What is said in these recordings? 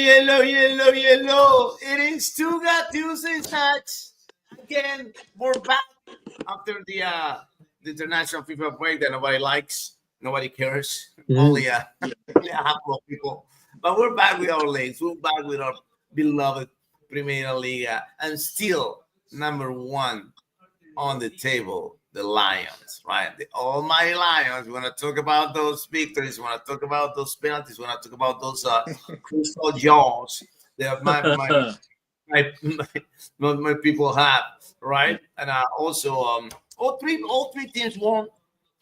yellow. It is Tuga Tuesday's match. Again, we're back after the international FIFA break that nobody likes, nobody cares. Only a handful of people. But we're back with our legs. We're back with our beloved Primera Liga, and still number one on the table, the Lions, right? The almighty Lions. We want to talk about those victories. We want to talk about those penalties. We want to talk about those crystal jaws that my people have, right? And also, all three teams won.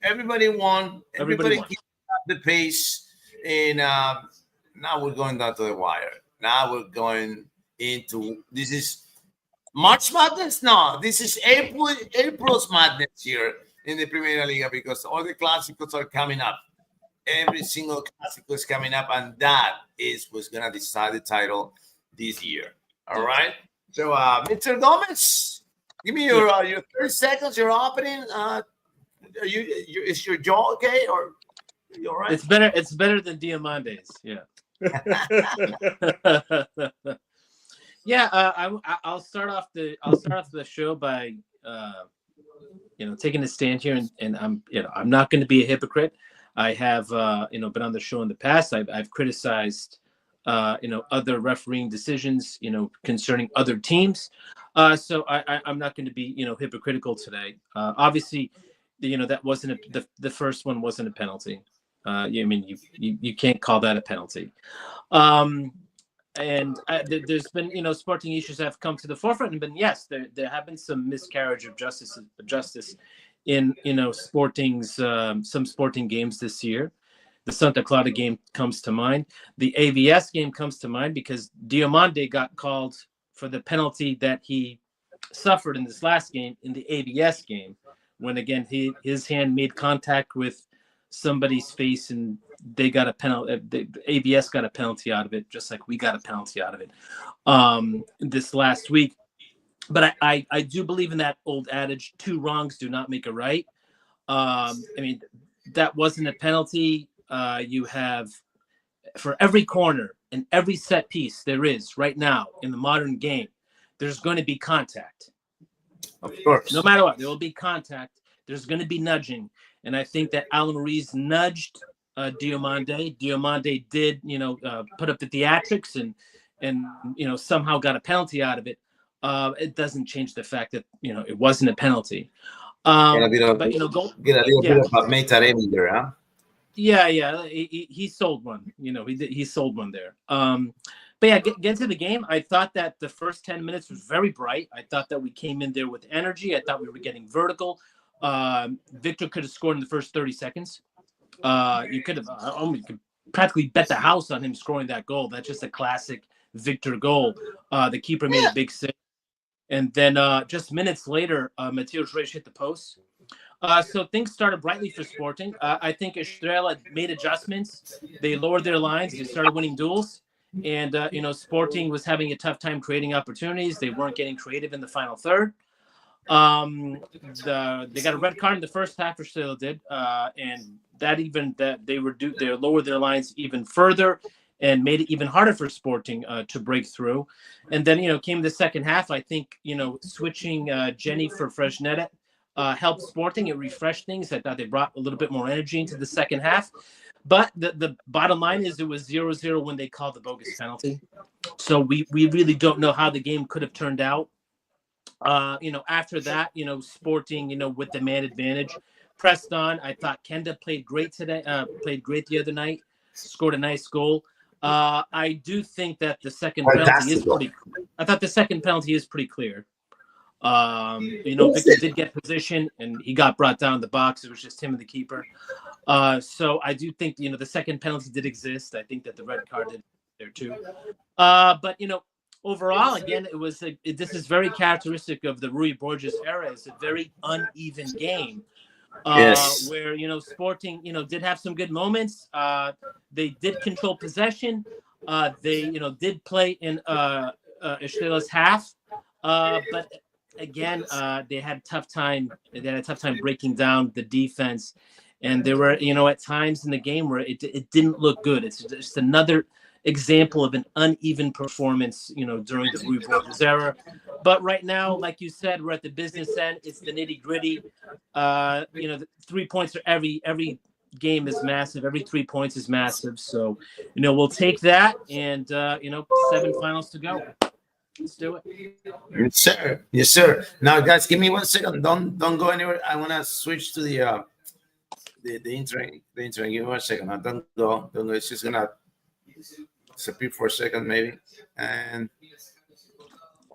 Everybody won. Everybody kept up the pace, and now we're going down to the wire. Now we're going into this is March Madness? No, this is April's Madness here in the Primera Liga because all the Clásicos are coming up. Every single Clásico is coming up, and that is what's going to decide the title this year. All right? So, Mr. Gomez, give me your 30 seconds, your opening. Is your jaw okay? Or you all right? It's better than Diamante's. Yeah. Yeah, I'll start off the show by taking a stand here, and I'm not going to be a hypocrite. I have been on the show in the past. I've criticized other refereeing decisions concerning other teams. So I'm not going to be hypocritical today. Obviously, that wasn't the first one wasn't a penalty. You can't call that a penalty. And there's been, sporting issues have come to the forefront, and yes, there have been some miscarriage of justice in some sporting games this year. The Santa Clara game comes to mind. The AVS game comes to mind because Diamante got called for the penalty that he suffered in this last game in the AVS game, when again his hand made contact with somebody's face and they got a penalty. The AVS got a penalty out of it, just like we got a penalty out of it this last week. But I do believe in that old adage: two wrongs do not make a right. That wasn't a penalty. You have, for every corner and every set piece there is right now in the modern game, there's going to be contact. Of course. No matter what, there will be contact. There's going to be nudging. And I think that Alan Ruiz nudged Diamante. Diamante did, put up the theatrics and somehow got a penalty out of it. It doesn't change the fact that, it wasn't a penalty. Get a little bit of Meitaremi there, huh? Yeah. He sold one. He sold one there. But yeah, get to the game. I thought that the first 10 minutes was very bright. I thought that we came in there with energy. I thought we were getting vertical. Victor could have scored in the first 30 seconds. You could practically bet the house on him scoring that goal. That's just a classic Victor goal. The keeper made a big save. And then just minutes later, Mateus Reis hit the post. So things started brightly for Sporting. I think Estrela made adjustments. They lowered their lines. They started winning duels. And, Sporting was having a tough time creating opportunities. They weren't getting creative in the final third. They got a red card in the first half, Estrela did. And they lowered their lines even further and made it even harder for Sporting to break through. And then, came the second half. I think, switching Jenny for Fresneda helped Sporting. It refreshed things. I thought they brought a little bit more energy into the second half. But the bottom line is it was 0-0 when they called the bogus penalty. So we really don't know how the game could have turned out. After that, Sporting, with the man advantage, pressed on. I thought Kenda played great today. Played great the other night. Scored a nice goal. I do think that the second penalty is pretty. I thought the second penalty is pretty clear. Victor did get position and he got brought down in the box. It was just him and the keeper. So I do think the second penalty did exist. I think that the red card did there too. But overall, again, it was this is very characteristic of the Rui Borges era. It's a very uneven game. Yes. Where Sporting did have some good moments. They did control possession. They did play in Estrela's half. But again, they had a tough time. They had a tough time breaking down the defense, and there were at times in the game where it didn't look good. It's just another example of an uneven performance, during the Rui Borges era. But right now, like you said, we're at the business end. It's the nitty gritty. The 3 points are every game is massive. Every 3 points is massive. So, we'll take that, and 7 finals to go. Let's do it. Yes, sir. Yes, sir. Now, guys, give me 1 second. Don't go anywhere. I want to switch to the internet. The internet. Give me 1 second. Now, don't go. Don't go. It's just gonna disappear for a second, maybe. And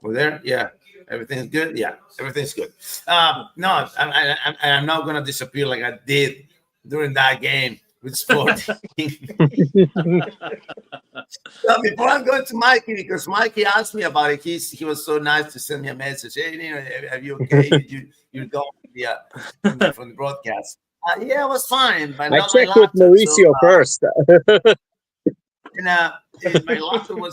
we're there. Yeah. Everything's good. Yeah. Everything's good. No, I'm not gonna disappear like I did during that game with Sport. Well, before I'm going to Mikey, because Mikey asked me about it, he was so nice to send me a message. Hey, are you okay? You're going from the broadcast. Yeah, it was fine. But I checked with Mauricio first. And my laptop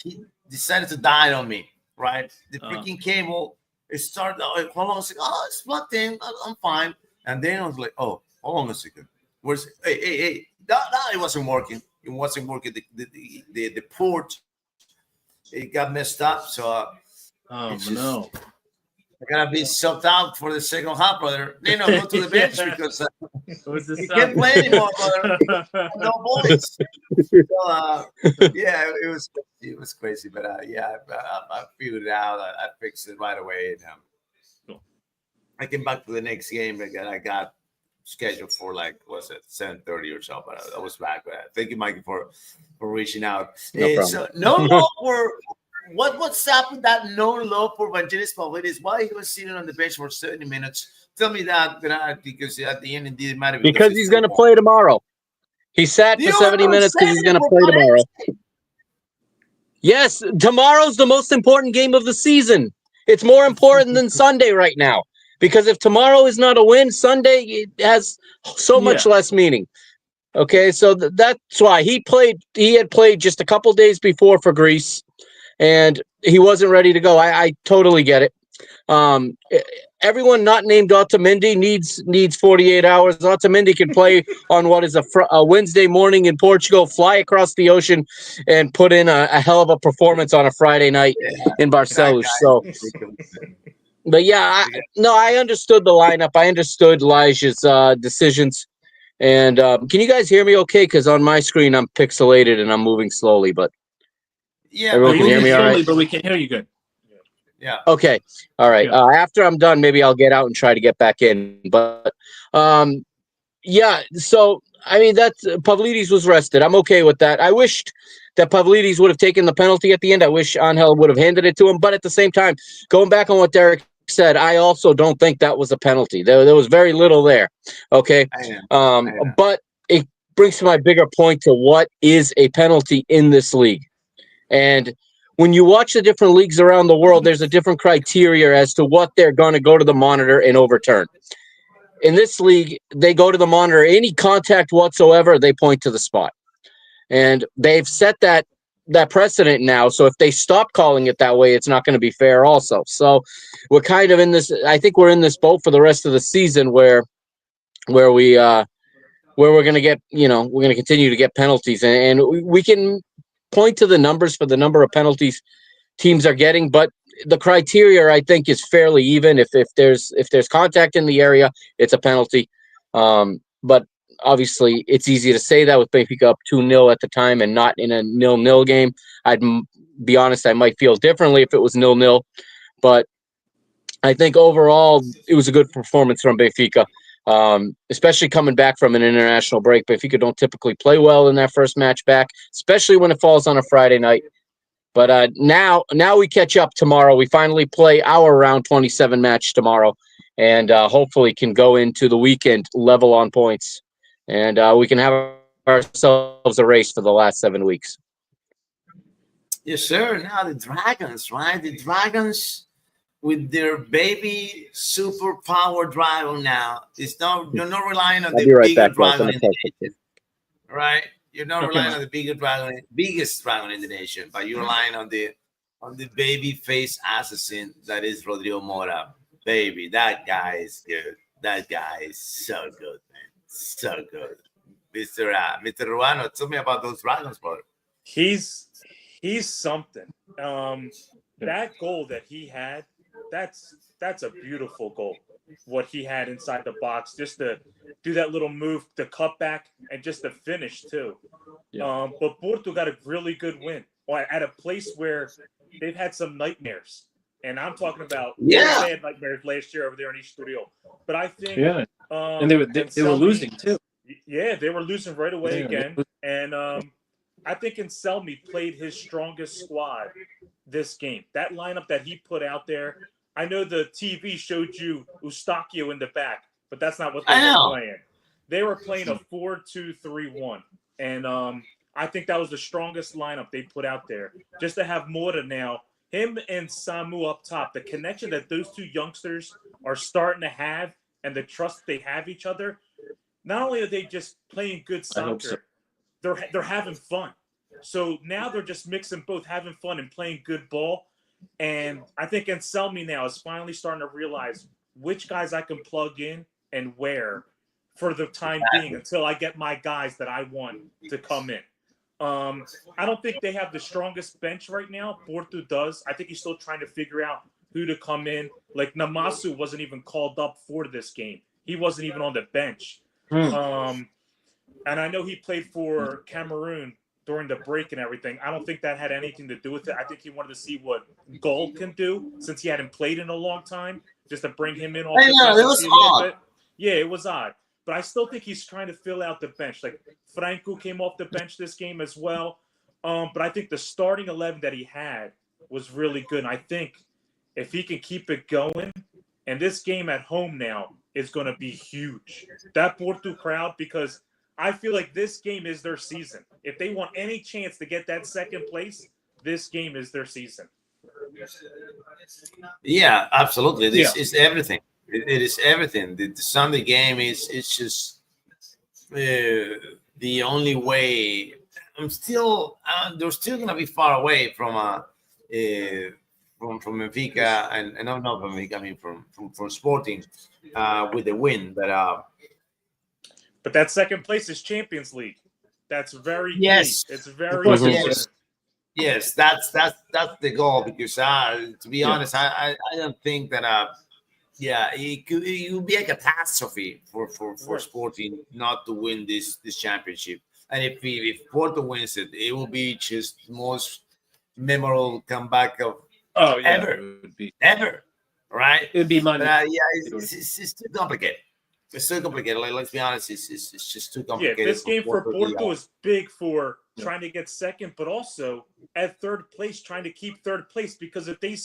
he decided to die on me, right? The freaking cable, it started, hold on a second. Oh, it's plugged in. I'm fine. And then I was like, oh, hold on a second. Where's, hey. No, it wasn't working. It wasn't working. The port, it got messed up. So, no. I gotta be subbed out for the second half, brother. Go to the bench because you can't play anymore, brother. No boys. So, it was crazy, but I figured it out. I fixed it right away. And, I came back to the next game again. I got scheduled for 7:30 or so, but I was back. Thank you, Mikey, for reaching out. So no love for what's up with that? No love for Vangelis Pavlidis. Why he was sitting on the bench for 70 minutes? Tell me that because at the end it didn't matter because he's going to play tomorrow. He sat for 70 minutes because he's going to play tomorrow. Yes, tomorrow's the most important game of the season. It's more important than Sunday right now. Because if tomorrow is not a win, Sunday it has so much less meaning. Okay, so that's why he had played just a couple days before for Greece, and he wasn't ready to go. I totally get it. Everyone not named Otamendi needs 48 hours. Otamendi can play on what is a Wednesday morning in Portugal, fly across the ocean, and put in a hell of a performance on a Friday night in Barcelos. So. But I understood the lineup. I understood Elijah's decisions. And can you guys hear me okay? Because on my screen, I'm pixelated and I'm moving slowly. But everyone can hear me all right? But we can hear you good. Yeah. Okay. All right. Yeah. After I'm done, maybe I'll get out and try to get back in. But so, I mean, Pavlidis was rested. I'm okay with that. I wished that Pavlidis would have taken the penalty at the end. I wish Angel would have handed it to him. But at the same time, going back on what Derek said, I also don't think that was a penalty. There was very little there. Okay. I know. But it brings to my bigger point to what is a penalty in this league. And when you watch the different leagues around the world, there's a different criteria as to what they're going to go to the monitor and overturn. In this league, they go to the monitor. Any contact whatsoever, they point to the spot. And they've set that precedent now. So if they stop calling it that way, it's not going to be fair also. So we're kind of in this, I think we're in this boat for the rest of the season where we're going to get, we're going to continue to get penalties. And we can point to the numbers for the number of penalties teams are getting, but the criteria, I think, is fairly even. If there's contact in the area, it's a penalty. But obviously, it's easy to say that with Benfica up 2-0 at the time and not in a 0-0 game. I'd be honest, I might feel differently if it was 0-0. But I think overall, it was a good performance from Benfica, especially coming back from an international break. Benfica don't typically play well in that first match back, especially when it falls on a Friday night. But now we catch up tomorrow. We finally play our round 27 match tomorrow, and hopefully can go into the weekend level on points, and we can have ourselves a race for the last 7 weeks. Yes, sir. Now the Dragons, right? The Dragons with their baby superpower dragon now. You're not relying on the bigger dragon in the nation, right? You're not relying on the biggest dragon in the nation, but you're relying on the baby face assassin that is Rodrigo Mora. Baby, that guy is good. That guy is so good, man. So good. Mr. Ruano, tell me about those dragons, brother. He's something. That goal that he had, that's a beautiful goal. What he had inside the box, just to do that little move, the cutback, and just the finish too. Yeah. But Porto got a really good win at a place where they've had some nightmares. And I'm talking about they had nightmares last year over there in East Studio. But I think and they were losing too. Yeah, they were losing right away again. And I think Anselmi played his strongest squad this game. That lineup that he put out there, I know the TV showed you Eustachio in the back, but that's not what they were playing. They were playing a 4-2-3-1. And I think that was the strongest lineup they put out there. Just to have Mora now, him and Samu up top, the connection that those two youngsters are starting to have and the trust they have each other, not only are they just playing good soccer, they're having fun. So now they're just mixing both having fun and playing good ball. And I think Anselmi now is finally starting to realize which guys I can plug in and where for the time being until I get my guys that I want to come in. I don't think they have the strongest bench right now. Porto does. I think he's still trying to figure out who to come in. Like Namasu wasn't even called up for this game. He wasn't even on the bench. And I know he played for Cameroon during the break and everything. I don't think that had anything to do with it. I think he wanted to see what Gold can do since he hadn't played in a long time, just to bring him in. It was odd. Yeah, it was odd. But I still think he's trying to fill out the bench. Like Franco came off the bench this game as well. But I think the starting 11 that he had was really good. And I think if he can keep it going, and this game at home now is going to be huge. That Porto crowd, because I feel like this game is their season. If they want any chance to get that second place, this game is their season. Yeah, absolutely. This is everything. It is everything. The Sunday game is just the only way. They're still gonna be far away from Benfica, and not from Benfica. I mean from Sporting with the win, but that second place is Champions League. That's very key. It's very important. Yes, that's the goal, because to be honest, I don't think that it would be a catastrophe for Sporting not to win this championship. And if Porto wins it, it will be just most memorable comeback of ever. It would be ever, right? It would be money. It's too complicated. It's too complicated. Like, let's be honest, it's just too complicated. Yeah, this game for Porto is big for trying to get second, but also at third place, trying to keep third place, because if they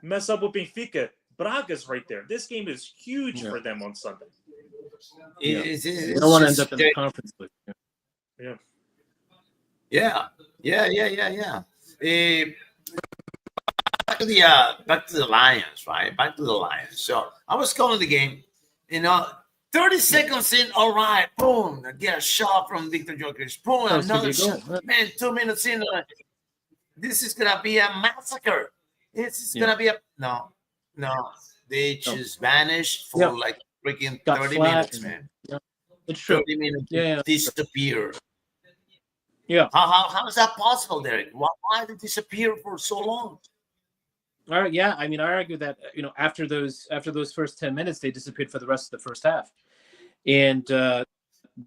mess up with Benfica, Braga's right there. This game is huge for them on Sunday. They don't want to end up in the Conference League. Back to the Lions, right? Back to the Lions. So I was calling the game, 30 seconds in, all right, boom, I get a shot from Victor Jokic, boom, another shot. Man, 2 minutes in, this is gonna be a massacre. This is gonna be no. They just vanished for like freaking 30 minutes, man. It's true. 30 minutes disappear. Yeah. How is that possible, Derek? Why did it disappear for so long? All right. Yeah. I mean, I argue that after those first 10 minutes, they disappeared for the rest of the first half, and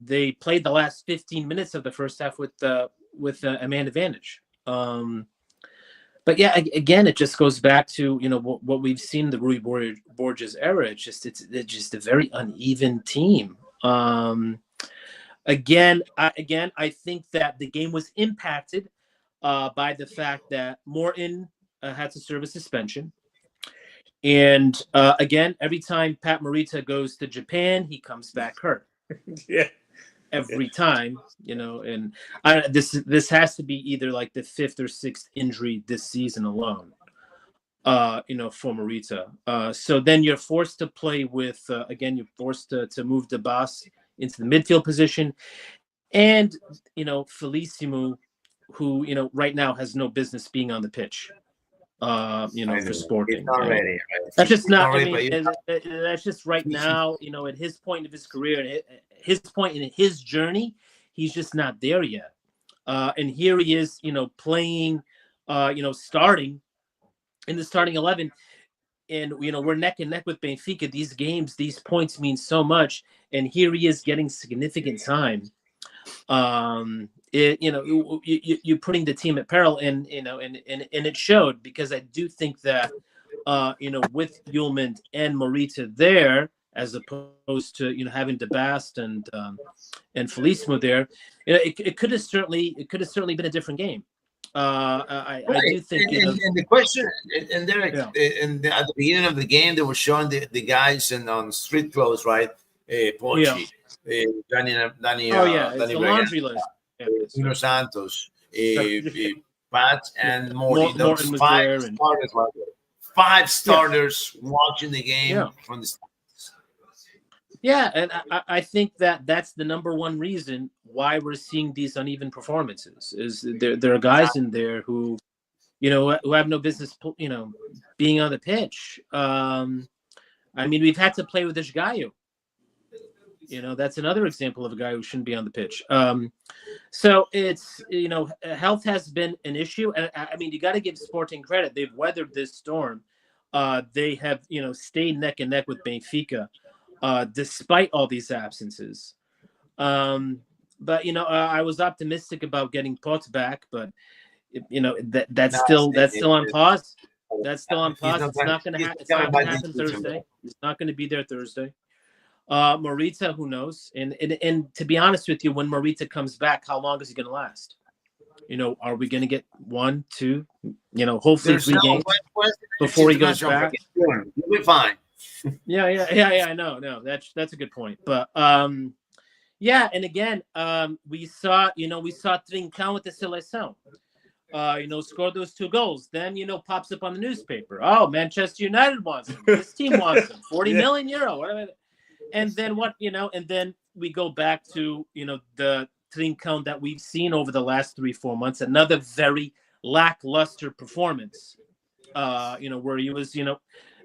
they played the last 15 minutes of the first half with a man advantage. But yeah, again, it just goes back to what we've seen in the Rui Borges era. It's just a very uneven team. Again, I think that the game was impacted by the fact that Morton had to serve a suspension. And again, every time Pat Morita goes to Japan, he comes back hurt. Every time, and this has to be either like the 5th or 6th injury this season alone, for Morita. So then you're forced to play with, you're forced to move DeBas into the midfield position. And, Felicimu, who, right now has no business being on the pitch. For Sporting. Ready, that's just not. That's just right now. At his point of his career, and his point in his journey, he's just not there yet. And here he is, playing, starting in the starting 11. And, we're neck and neck with Benfica. These games, these points mean so much. And here he is getting significant time. You're putting the team at peril, and it showed, because I do think that, with Yulman and Morita there, as opposed to, having DeBast and Felissimo there, it could have certainly been a different game. I do think, and the question, and there, at the beginning of the game, they were showing the guys on street clothes, right? Pochi, Danny, it's the laundry list. Nuno Santos, Pat, and Morty. Those Morton five starters, five starters watching the game from the stands. Yeah, and I think that's the number one reason why we're seeing these uneven performances. Is there are guys in there who have no business, being on the pitch. We've had to play with this guy. That's another example of a guy who shouldn't be on the pitch. So it's, health has been an issue. And you got to give Sporting credit. They've weathered this storm. They have, stayed neck and neck with Benfica, despite all these absences. But I was optimistic about getting Potts back, but that's still on pause. That's still on pause. It's not going to happen Thursday. It's not going to be there Thursday. Morita, who knows? And to be honest with you, when Morita comes back, how long is he going to last? Are we going to get 1, 2, hopefully 3 games before he goes back? You'll be fine. Yeah. I know. No, that's a good point. But and again, we saw Trincão with the Seleção. Scored those 2 goals. Then, pops up on the newspaper. Oh, Manchester United wants him. This team wants him. 40 million euro. Whatever. And then and then we go back to, the Trincão that we've seen over the last 3-4 months. Another very lackluster performance, where he was,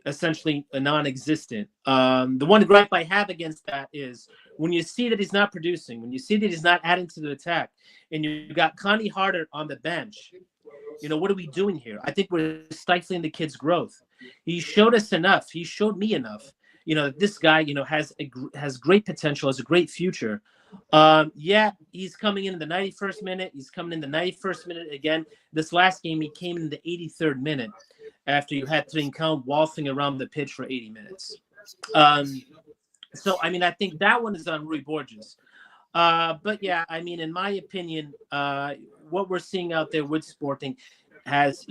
essentially a non-existent. The one gripe I have against that is when you see that he's not producing, when you see that he's not adding to the attack, and you got Connie Harder on the bench, what are we doing here? I think we're stifling the kid's growth. He showed us enough. He showed me enough. This guy, has great potential, has a great future. He's coming in the 91st minute. He's coming in the 91st minute again. This last game, he came in the 83rd minute after you had Trincão waltzing around the pitch for 80 minutes. So, I think that one is on Rui Borges. But yeah, in my opinion, what we're seeing out there with Sporting has,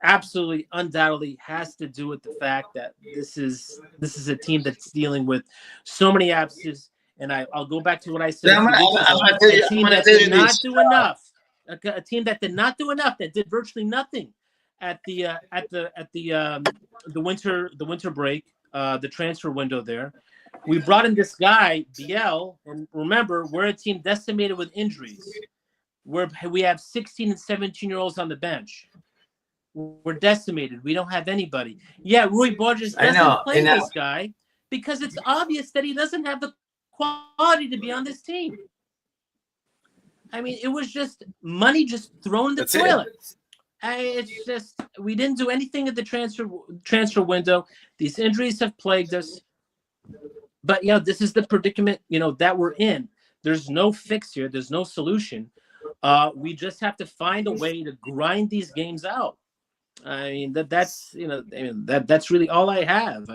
absolutely, undoubtedly has to do with the fact that this is a team that's dealing with so many absences. And I'll go back to what I said. A team that did not do enough. A team that did not do enough. That did virtually nothing at the winter break, the transfer window there. We brought in this guy Biel, and remember, we're a team decimated with injuries. We have 16 and 17-year-olds on the bench. We're decimated. We don't have anybody. Yeah, Rui Borges doesn't play this guy because it's obvious that he doesn't have the quality to be on this team. It was just money just thrown in the toilet. It's just, we didn't do anything at the transfer window. These injuries have plagued us. But, this is the predicament, that we're in. There's no fix here. There's no solution. We just have to find a way to grind these games out. That's really all I have.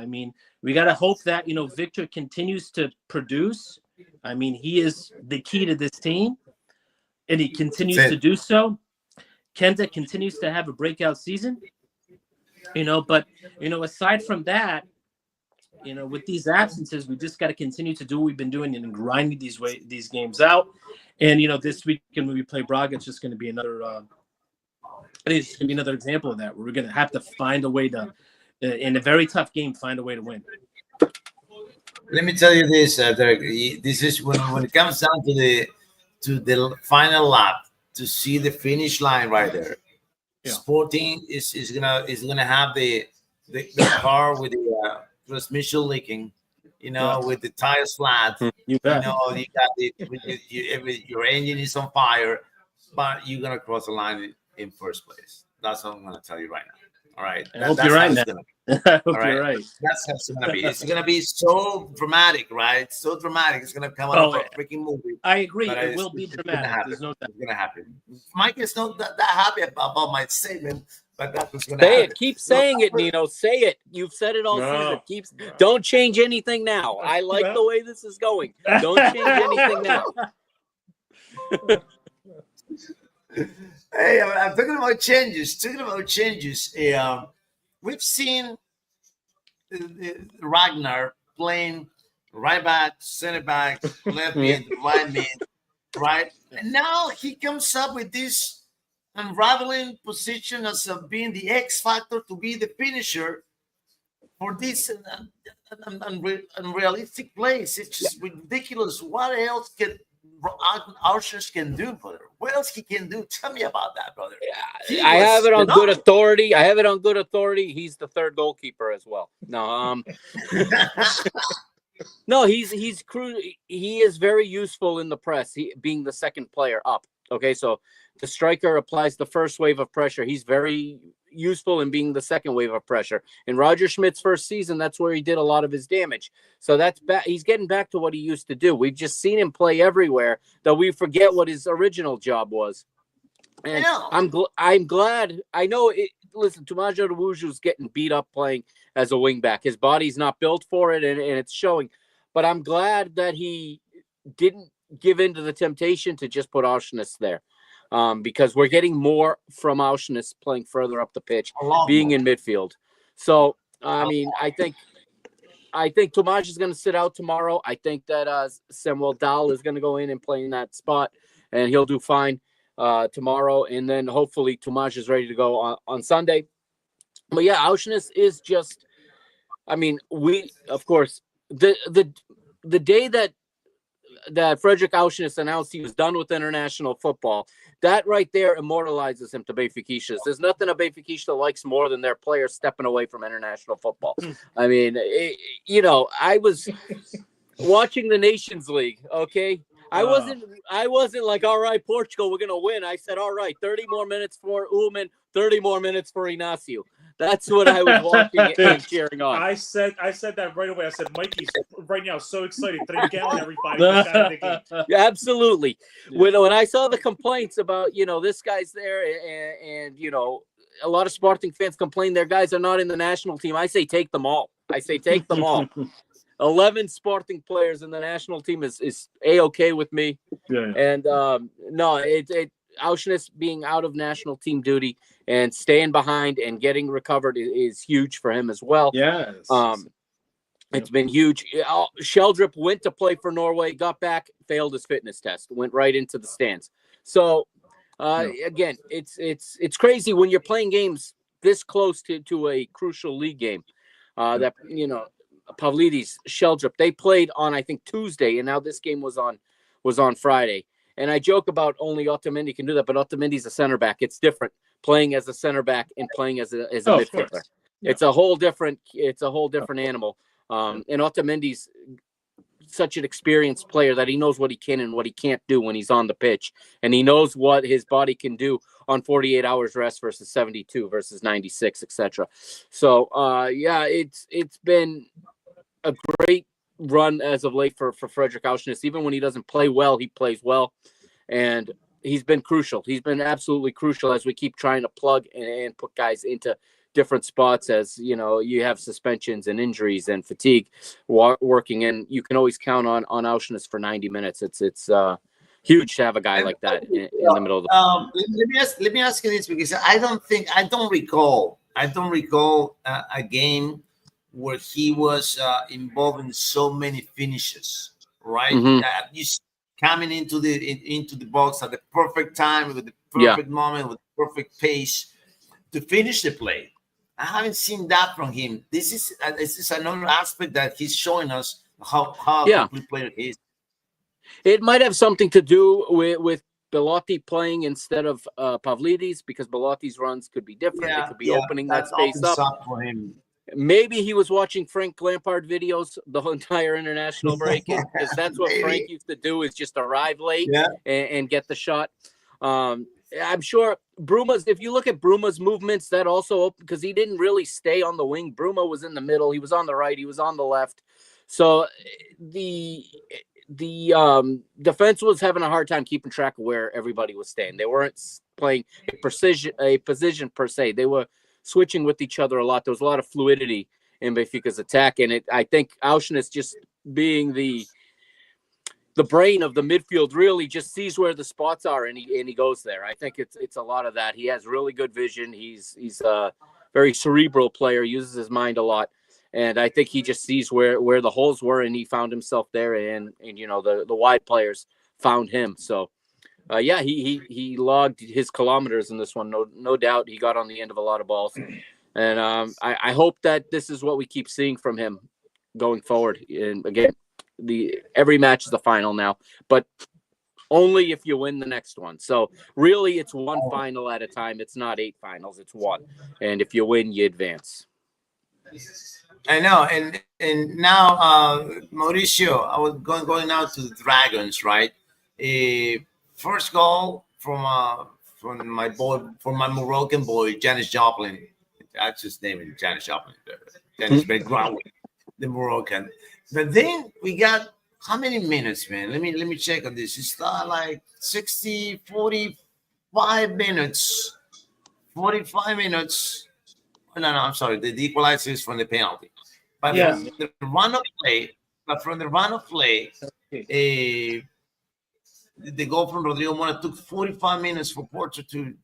We got to hope that, Victor continues to produce. He is the key to this team, and he continues to do so. Kenta continues to have a breakout season, but, aside from that, with these absences, we just got to continue to do what we've been doing and grinding these games out. And, this weekend when we play Braga, it's just going to be another example of that, where we're going to have to find a way to, in a very tough game, find a way to win. Let me tell you this, Derek. This is when it comes down to the final lap, to see the finish line right there. Yeah. Sporting is gonna have the car with the transmission leaking, with the tires flat. You bet. You got your engine is on fire. but you're gonna cross the line in first place. That's what I'm gonna tell you right now. All right. I hope you're right now. I hope you're right. That's how it's gonna be. It's gonna be so dramatic, right? So dramatic. It's gonna come out of a freaking movie. I agree. But It will be dramatic. There's no doubt. It's gonna happen. Mike is not that happy about my statement, but that's what's gonna Say happen. it. Keep saying it, Nino. Say it. You've said it all season. Don't change anything now. I like the way this is going. Don't change anything now. Hey, I'm talking about changes. We've seen Ragnar playing right back, center back, left mid, right mid, right? And now he comes up with this unraveling position as being the X factor to be the finisher for this unrealistic plays. It's just ridiculous. What else can Auschwitz can do, brother? What else he can do? Tell me about that, brother. I have it on good authority. He's the third goalkeeper as well. No, no, he is very useful in the press. He being the second player up. Okay, so the striker applies the first wave of pressure. He's very useful in being the second wave of pressure. In Roger Schmidt's first season, that's where he did a lot of his damage. So that's he's getting back to what he used to do. We've just seen him play everywhere that we forget what his original job was. And I'm glad. I know it. Listen, Tomasz Odowuju's getting beat up playing as a wingback. His body's not built for it, and it's showing. But I'm glad that he didn't give in to the temptation to just put Auschwitz there. Because we're getting more from Auschwitz playing further up the pitch, being in midfield. So, I mean, I think Tomasz is going to sit out tomorrow. I think that Samuel Dahl is going to go in and play in that spot, and he'll do fine tomorrow. And then hopefully Tomasz is ready to go on Sunday. But yeah, Auschwitz is just, I mean, of course, the day that Frederick Auschwitz announced he was done with international football, that right there immortalizes him to Benfica. There's nothing a Benfica likes more than their players stepping away from international football. I mean, I was watching the Nations League, okay? I wasn't like, all right, Portugal, we're going to win. I said, all right, 30 more minutes for Ullman, 30 more minutes for Inácio. That's what I was watching and cheering on. I said that right away. I said, Mikey's right now so excited. Everybody. Yeah, absolutely. Yeah. When I saw the complaints about, this guy's there and a lot of Sporting fans complain their guys are not in the national team. I say take them all. 11 Sporting players in the national team is A-okay with me. Yeah. And Auschwitz being out of national team duty and staying behind and getting recovered is huge for him as well. Yes. It's been huge. Sheldrup went to play for Norway, got back, failed his fitness test, went right into the stands. So again, it's crazy when you're playing games this close to a crucial league game. That Pavlidis, Sheldrup, they played on I think Tuesday, and now this game was on Friday. And I joke about only Otamendi can do that, but Otamendi's a center back. It's different playing as a center back and playing as a midfielder. Yeah. It's a whole different animal. And Otamendi's such an experienced player that he knows what he can and what he can't do when he's on the pitch, and he knows what his body can do on 48 hours rest versus 72 versus 96, etc. So it's been a great run as of late for Frederick Auschwitz. Even when he doesn't play well, he plays well, and he's been crucial. He's been absolutely crucial as we keep trying to plug and put guys into different spots as you have suspensions and injuries and fatigue working, and you can always count on Auschwitz for 90 minutes. It's huge to have a guy like that in the middle of the let me ask you this, because I don't recall a game where he was involved in so many finishes, right? Mm-hmm. You coming into the box at the perfect time with the perfect moment with the perfect pace to finish the play. I haven't seen that from him. This is another aspect that he's showing us how complete player he is. It might have something to do with Belotti playing instead of Pavlidis, because Belotti's runs could be different. They could be opening that space up for him. Maybe he was watching Frank Lampard videos the whole entire international break, because that's what Frank used to do, is just arrive late and get the shot. I'm sure Bruma's, if you look at Bruma's movements, that also opened because he didn't really stay on the wing. Bruma was in the middle. He was on the right. He was on the left. So the defense was having a hard time keeping track of where everybody was staying. They weren't playing a position per se. They were switching with each other a lot. There was a lot of fluidity in Benfica's attack, and I think Auschwitz, just being the brain of the midfield, really just sees where the spots are and he goes there. I think it's a lot of that. He has really good vision. He's a very cerebral player, uses his mind a lot. And I think he just sees where the holes were, and he found himself there. And the wide players found him. So, he logged his kilometers in this one. No doubt, he got on the end of a lot of balls. And I hope that this is what we keep seeing from him going forward. And again, every match is the final now, but only if you win the next one. So really, it's one final at a time. It's not 8 finals; it's one. And if you win, you advance. I know, and now Mauricio, I was going now to the Dragons, right? First goal from my Moroccan boy, Janis Joplin. That's his name, Janis Joplin. Janis Belgrano, the Moroccan. But then we got how many minutes, man? Let me check on this. It's like 60, 45 minutes. 45 minutes. No, I'm sorry. The equalizer is from the penalty. But from the run of play, the goal from Rodrigo Mora took 45 minutes for Porto to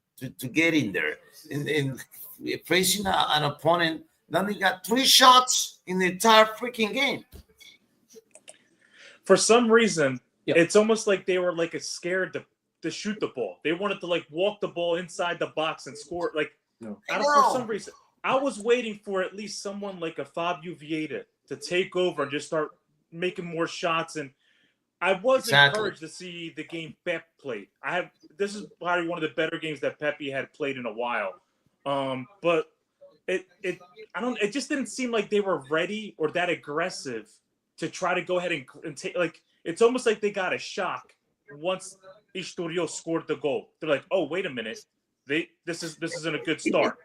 get in there. And facing an opponent that only got 3 shots in the entire freaking game. For some reason, it's almost like they were scared to shoot the ball. They wanted to walk the ball inside the box and score. For some reason, I was waiting for at least someone like a Fabio Vieira to take over and just start making more shots. And I was encouraged to see the game Pep played. This is probably one of the better games that Pepe had played in a while. But it just didn't seem like they were ready or that aggressive to try to go ahead and take. It's almost like they got a shock once Estoril scored the goal. They're like, oh, wait a minute, this isn't a good start.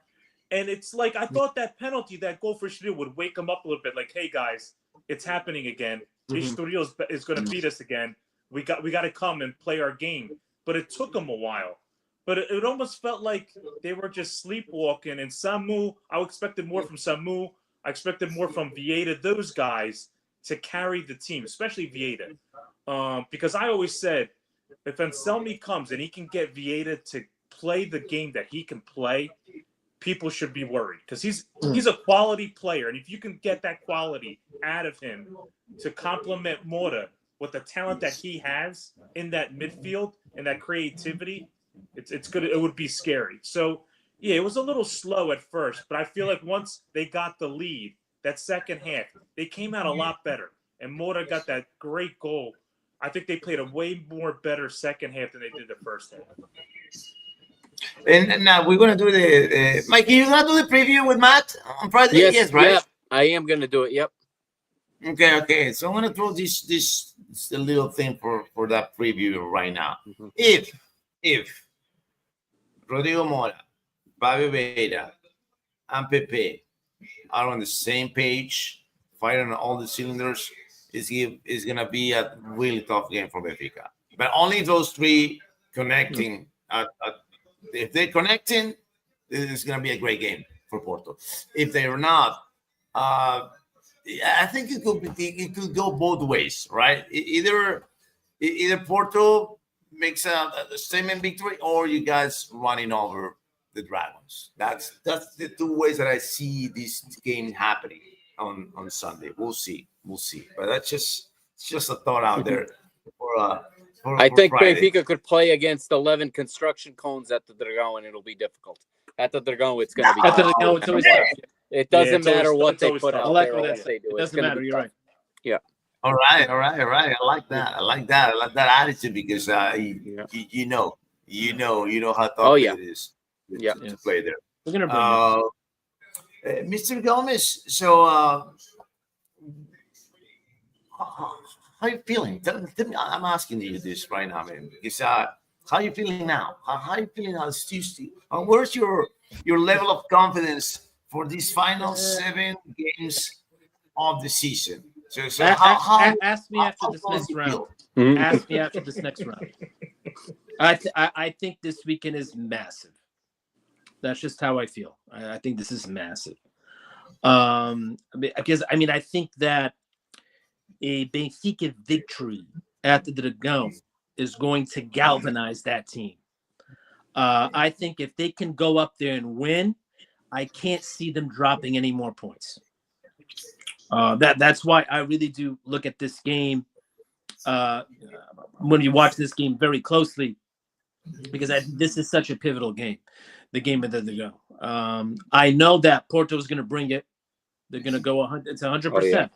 And it's like, I thought that penalty, that goal for Estoril would wake them up a little bit. Like, hey guys, it's happening again. Estoril is going to beat us again. We got to come and play our game. But it took them a while. But it almost felt like they were just sleepwalking. And Samu, I expected more from Samu. I expected more from Vieira, those guys, to carry the team, especially Vieira. Because I always said, if Anselmi comes and he can get Vieira to play the game that he can play, people should be worried. Because he's a quality player. And if you can get that quality out of him to complement Mora with the talent that he has in that midfield and that creativity, it's good. It would be scary. So, yeah, it was a little slow at first. But I feel like once they got the lead, that second half, they came out a lot better. And Mora got that great goal. I think they played a way more better second half than they did the first half. And now we're going to do the... Mikey, you're going to do the preview with Matt on Friday? Yes, right? Yeah, I am going to do it, yep. Okay. So I'm going to throw this little thing for that preview right now. If Rodrigo Mora, Fabio Vieira, and Pepe are on the same page, firing on all the cylinders, is going to be a really tough game for Benfica. But only those 3 connecting. If they're connecting, it's going to be a great game for Porto. If they're not, I think it could go both ways, right? Either Porto makes a statement victory, or you guys running over the Dragons. That's the 2 ways that I see this game happening on Sunday. We'll see. But that's just a thought out there I think Friday. Benfica could play against 11 construction cones at the Dragão, and it'll be difficult. At the Dragão, it's going to be. At the Dragão, it's always tough. It doesn't matter what they put out there. It doesn't matter. You're right. Yeah. All right. I like that. I like that attitude because you know how tough it is to play there. We're gonna bring Mr. Gomez. So, how are you feeling? Tell me, I'm asking you this right now, man, because How are you feeling now? How are you feeling as Tuesday? And where's your level of confidence for these final 7 games of the season? So Ask me after this how do next you round. feel? Ask me after this next round. I think this weekend is massive. That's just how I feel. I think this is massive. Because I think that a Benfica victory at the Dragão is going to galvanize that team. I think if they can go up there and win, I can't see them dropping any more points. That's why I really do look at this game when you watch this game very closely, because this is such a pivotal game, the game of the Dragão. I know that Porto is going to bring it. They're going to go 100. It's 100%. Oh, yeah.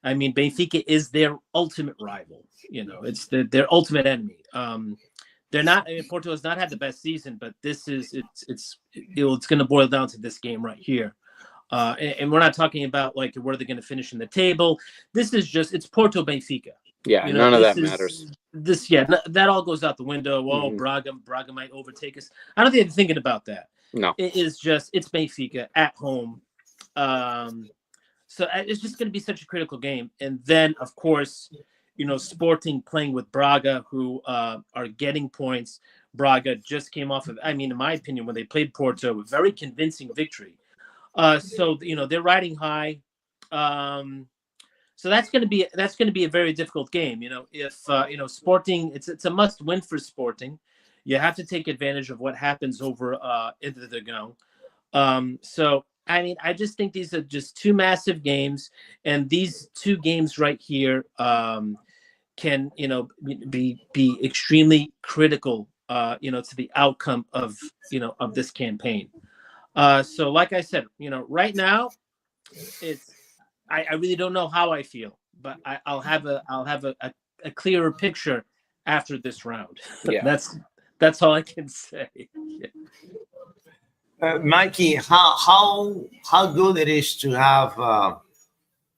I mean, Benfica is their ultimate rival. It's their ultimate enemy. They're not. Porto has not had the best season, but this is it's going to boil down to this game right here. And we're not talking about like where they're going to finish in the table. This is just it's Porto Benfica. Yeah, none of that matters. That all goes out the window. Oh, Braga might overtake us. I don't think they're thinking about that. No, it's Benfica at home. So it's just going to be such a critical game. And then, of course, Sporting playing with Braga, who are getting points. Braga just came off of, in my opinion, when they played Porto, a very convincing victory. So they're riding high. So that's going to be a very difficult game. If Sporting, it's a must win for Sporting. You have to take advantage of what happens over into the Dragão. So I just think these are just two massive games, and these two games right here can be extremely critical to the outcome of this campaign. So like I said, right now I really don't know how I feel, but I'll have a clearer picture after this round. Yeah. That's all I can say. Yeah. Mikey, how good it is to have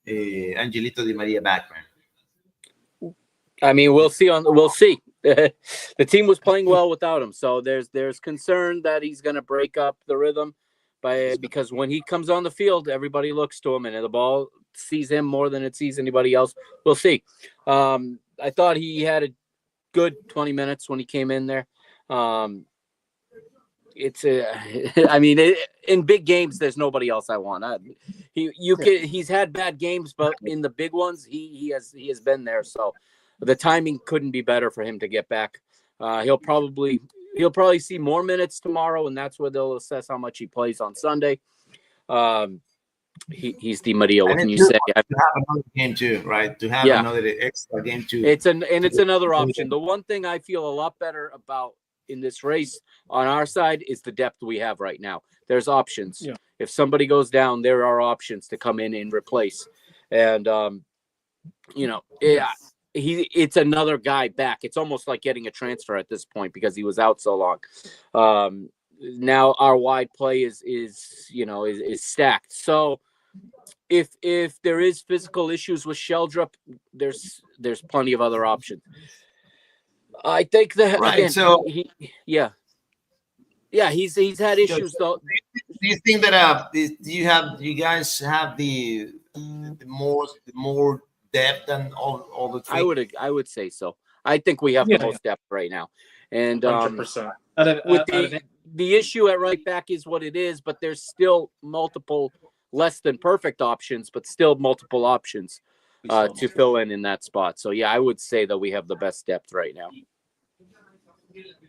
Angelito Di Maria back, man. We'll see. We'll see. The team was playing well without him, so there's concern that he's going to break up the rhythm because when he comes on the field, everybody looks to him, and the ball sees him more than it sees anybody else. We'll see. I thought he had a good 20 minutes when he came in there. In big games, there's nobody else I want. He's had bad games, but in the big ones, he has been there. So the timing couldn't be better for him to get back. He'll probably see more minutes tomorrow, and that's where they'll assess how much he plays on Sunday. He's Di Maria. What can you say? To have another game too, right? To have another extra game too. It's another option. The one thing I feel a lot better about in this race on our side is the depth we have right now. There's options. Yeah. If somebody goes down, there are options to come in and replace. And it's another guy back. It's almost like getting a transfer at this point because he was out so long. Now our wide play is stacked. So if there is physical issues with Sheldrup, there's plenty of other options. I think that right. Again, so he's had issues though. Do you think that you guys have the more depth than all the three? I would say so. I think we have the most depth right now, and 100%. With the issue at right back is what it is, but there's still multiple less than perfect options, but still multiple options to fill in that spot. So yeah, I would say that we have the best depth right now.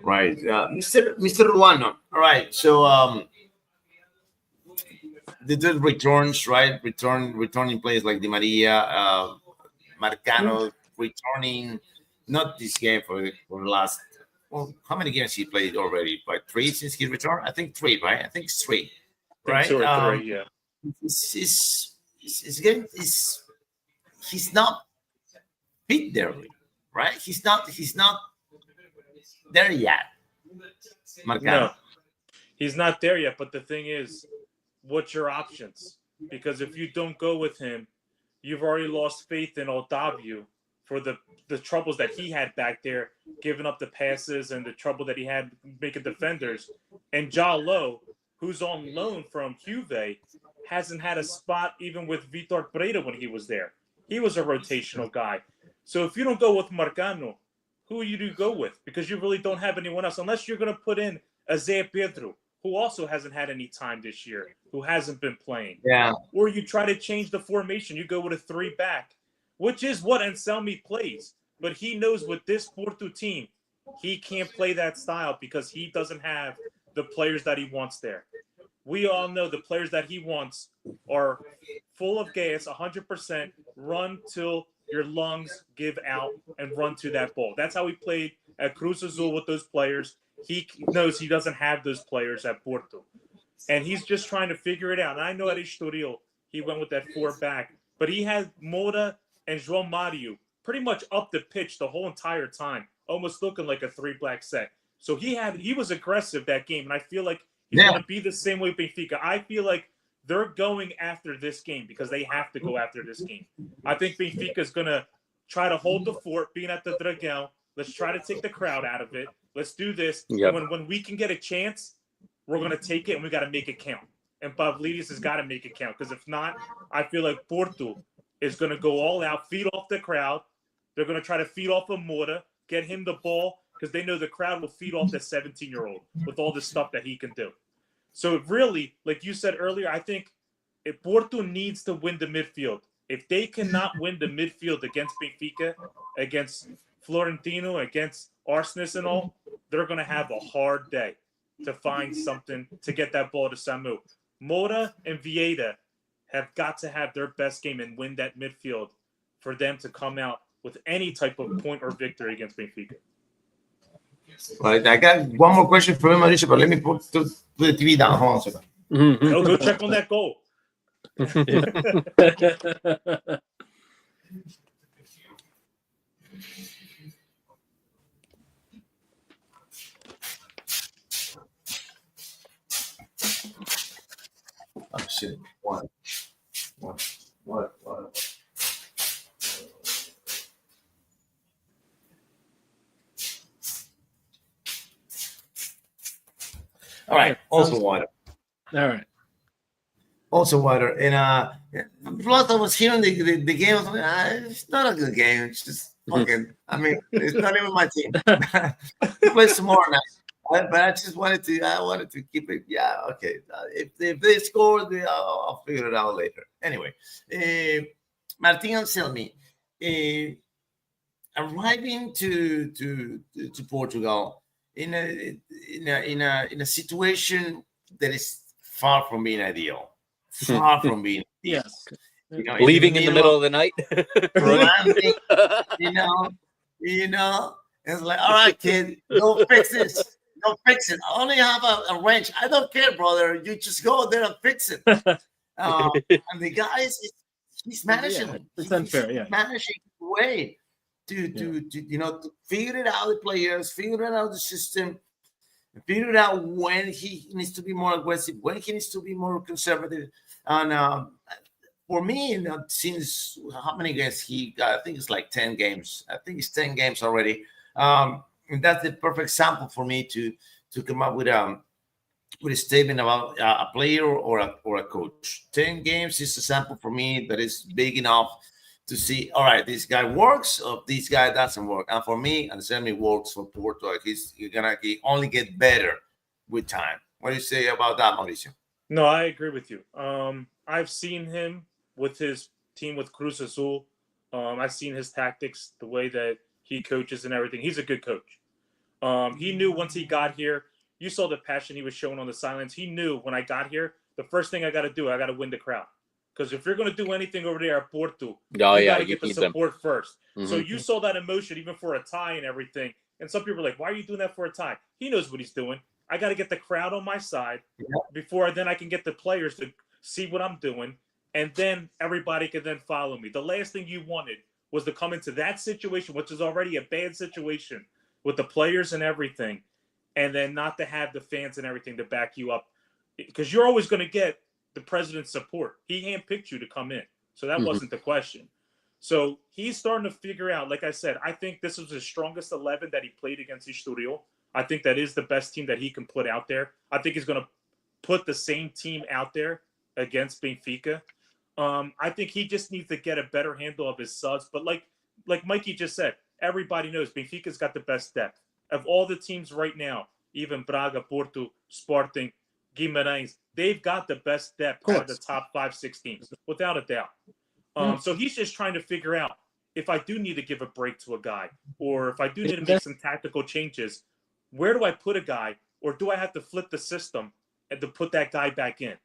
Right, Mr. Ruano. All right, so the returns, right? Returning players like Di Maria, Marcano, returning. Not this game for the last. Well, how many games he played already? Like 3 since he returned? I think 3, right? I think it's 3, right? 2 or 3, yeah. He's not fit there, right? He's not there yet. Marcano. No, he's not there yet. But the thing is, what's your options? Because if you don't go with him, you've already lost faith in Otavio for the troubles that he had back there, giving up the passes and the trouble that he had making defenders. And Jallo, who's on loan from Juve, hasn't had a spot even with Vitor Pereira when he was there. He was a rotational guy. So if you don't go with Marcano, who you do go with? Because you really don't have anyone else, unless you're going to put in Zé Pedro, who also hasn't had any time this year, who hasn't been playing. Yeah. Or you try to change the formation. You go with a 3-back, which is what Anselmi plays. But he knows with this Porto team, he can't play that style because he doesn't have the players that he wants there. We all know the players that he wants are full of gas, 100%, run till your lungs give out and run to that ball. That's how he played at Cruz Azul with those players. He knows he doesn't have those players at Porto. And he's just trying to figure it out. And I know at Estoril, he went with that 4-back. But he had Mora and João Mario pretty much up the pitch the whole entire time, almost looking like a 3-black set. So he was aggressive that game. And I feel like he's going to be the same way with Benfica. I feel like they're going after this game because they have to go after this game. I think Benfica is going to try to hold the fort, being at the Dragão. Let's try to take the crowd out of it. Let's do this. Yep. When we can get a chance, we're going to take it, and we got to make it count. And Pavlidis has got to make it count, because if not, I feel like Porto is going to go all out, feed off the crowd. They're going to try to feed off of Mora, get him the ball, because they know the crowd will feed off the 17-year-old with all the stuff that he can do. So really, like you said earlier, I think if Porto needs to win the midfield, if they cannot win the midfield against Benfica, against Florentino, against Arsenis and all, they're going to have a hard day to find something to get that ball to Samu. Mora and Vieira have got to have their best game and win that midfield for them to come out with any type of point or victory against Benfica. Right. I got one more question for you, Mauricio, but let me put the TV down. Hold on a second. No, go check on that goal. Oh, shit. What? All right. Also water. All right. Also water. And plus I was hearing the game. I was like, it's not a good game. It's just fucking. I mean, it's not even my team. We play some more now. But I just wanted to keep it. Yeah, okay. If they score, I'll figure it out later. Anyway, Martin Anselmi, arriving to Portugal in a situation that is far from being ideal. Far from being Yes. Leaving in the middle of the night. landing, it's like, all right, kid, go fix this. Go fix it. I only have a wrench. I don't care, brother. You just go there and fix it. And the guy he's managing. Yeah, it's unfair. Yeah, managing the way to figure it out, the players, figure it out, the system, figure it out when he needs to be more aggressive, when he needs to be more conservative. And for me, since how many games he got? I think it's like 10 games. I think it's 10 games already. And that's the perfect sample for me to come up with a statement about a player or a coach. 10 games is a sample for me that is big enough to see, all right, this guy works or this guy doesn't work. And for me, Anselmi works for Porto. He's gonna only get better with time. What do you say about that, Mauricio? No, I agree with you. I've seen him with his team with Cruz Azul. I've seen his tactics, the way that he coaches and everything. He's a good coach. He knew once he got here, you saw the passion he was showing on the sidelines. He knew when I got here, the first thing I got to do, I got to win the crowd. Because if you're going to do anything over there at Porto, you got to get the support first. Mm-hmm. So you saw that emotion even for a tie and everything. And some people are like, why are you doing that for a tie? He knows what he's doing. I got to get the crowd on my side before then I can get the players to see what I'm doing. And then everybody can then follow me. The last thing you wanted was to come into that situation, which is already a bad situation with the players and everything, and then not to have the fans and everything to back you up. Because you're always going to get the president's support. He handpicked you to come in. So that wasn't the question. So he's starting to figure out, like I said, I think this was his strongest 11 that he played against Estoril. I think that is the best team that he can put out there. I think he's going to put the same team out there against Benfica. I think he just needs to get a better handle of his subs. But like Mikey just said, everybody knows Benfica's got the best depth. Of all the teams right now, even Braga, Porto, Sporting, Guimarães, they've got the best depth out of the top 5-6 teams, without a doubt. So he's just trying to figure out if I do need to give a break to a guy, or if I do need to make some tactical changes, where do I put a guy, or do I have to flip the system and to put that guy back in?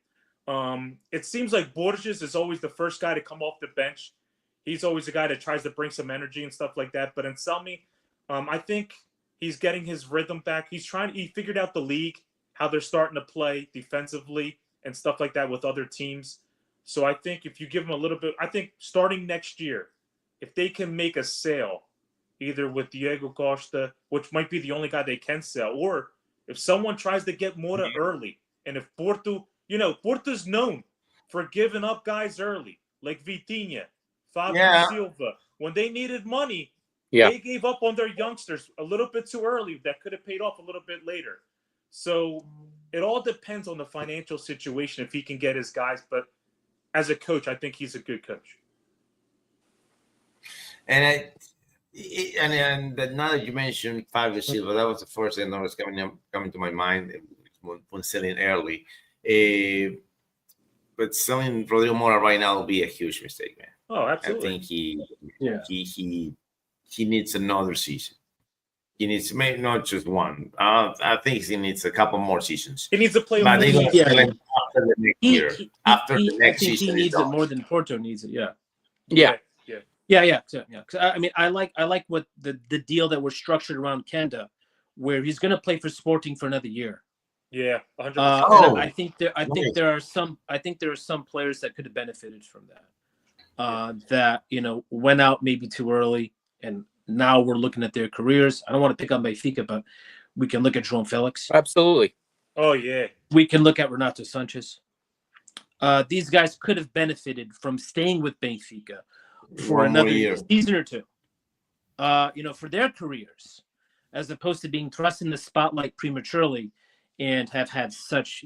It seems like Borges is always the first guy to come off the bench. He's always the guy that tries to bring some energy and stuff like that. But Anselmi, I think he's getting his rhythm back. He figured out the league, how they're starting to play defensively and stuff like that with other teams. So I think if you give him a little bit, I think starting next year, if they can make a sale, either with Diego Costa, which might be the only guy they can sell, or if someone tries to get Mora early, and if Porto, Porto's known for giving up guys early, like Vitinha, Fabio Silva. When they needed money, they gave up on their youngsters a little bit too early. That could have paid off a little bit later. So it all depends on the financial situation if he can get his guys. But as a coach, I think he's a good coach. And now that you mentioned Fabio Silva, that was the first thing that was coming to my mind when selling early. But selling Rodrigo Mora right now will be a huge mistake, man. Oh, absolutely. I think he needs another season. He needs maybe not just one. I think he needs a couple more seasons. He needs to play. But they're going to sell him after the next year. After the next season, he needs it more than Porto needs it. Yeah. I mean, I like what the deal that was structured around Kenda, where he's going to play for Sporting for another year. Yeah, 100%. I think there are some players that could have benefited from that. That went out maybe too early, and now we're looking at their careers. I don't want to pick on Benfica, but we can look at João Felix. Absolutely. Oh yeah. We can look at Renato Sanchez. These guys could have benefited from staying with Benfica for another season or two. For their careers, as opposed to being thrust in the spotlight prematurely. And have had such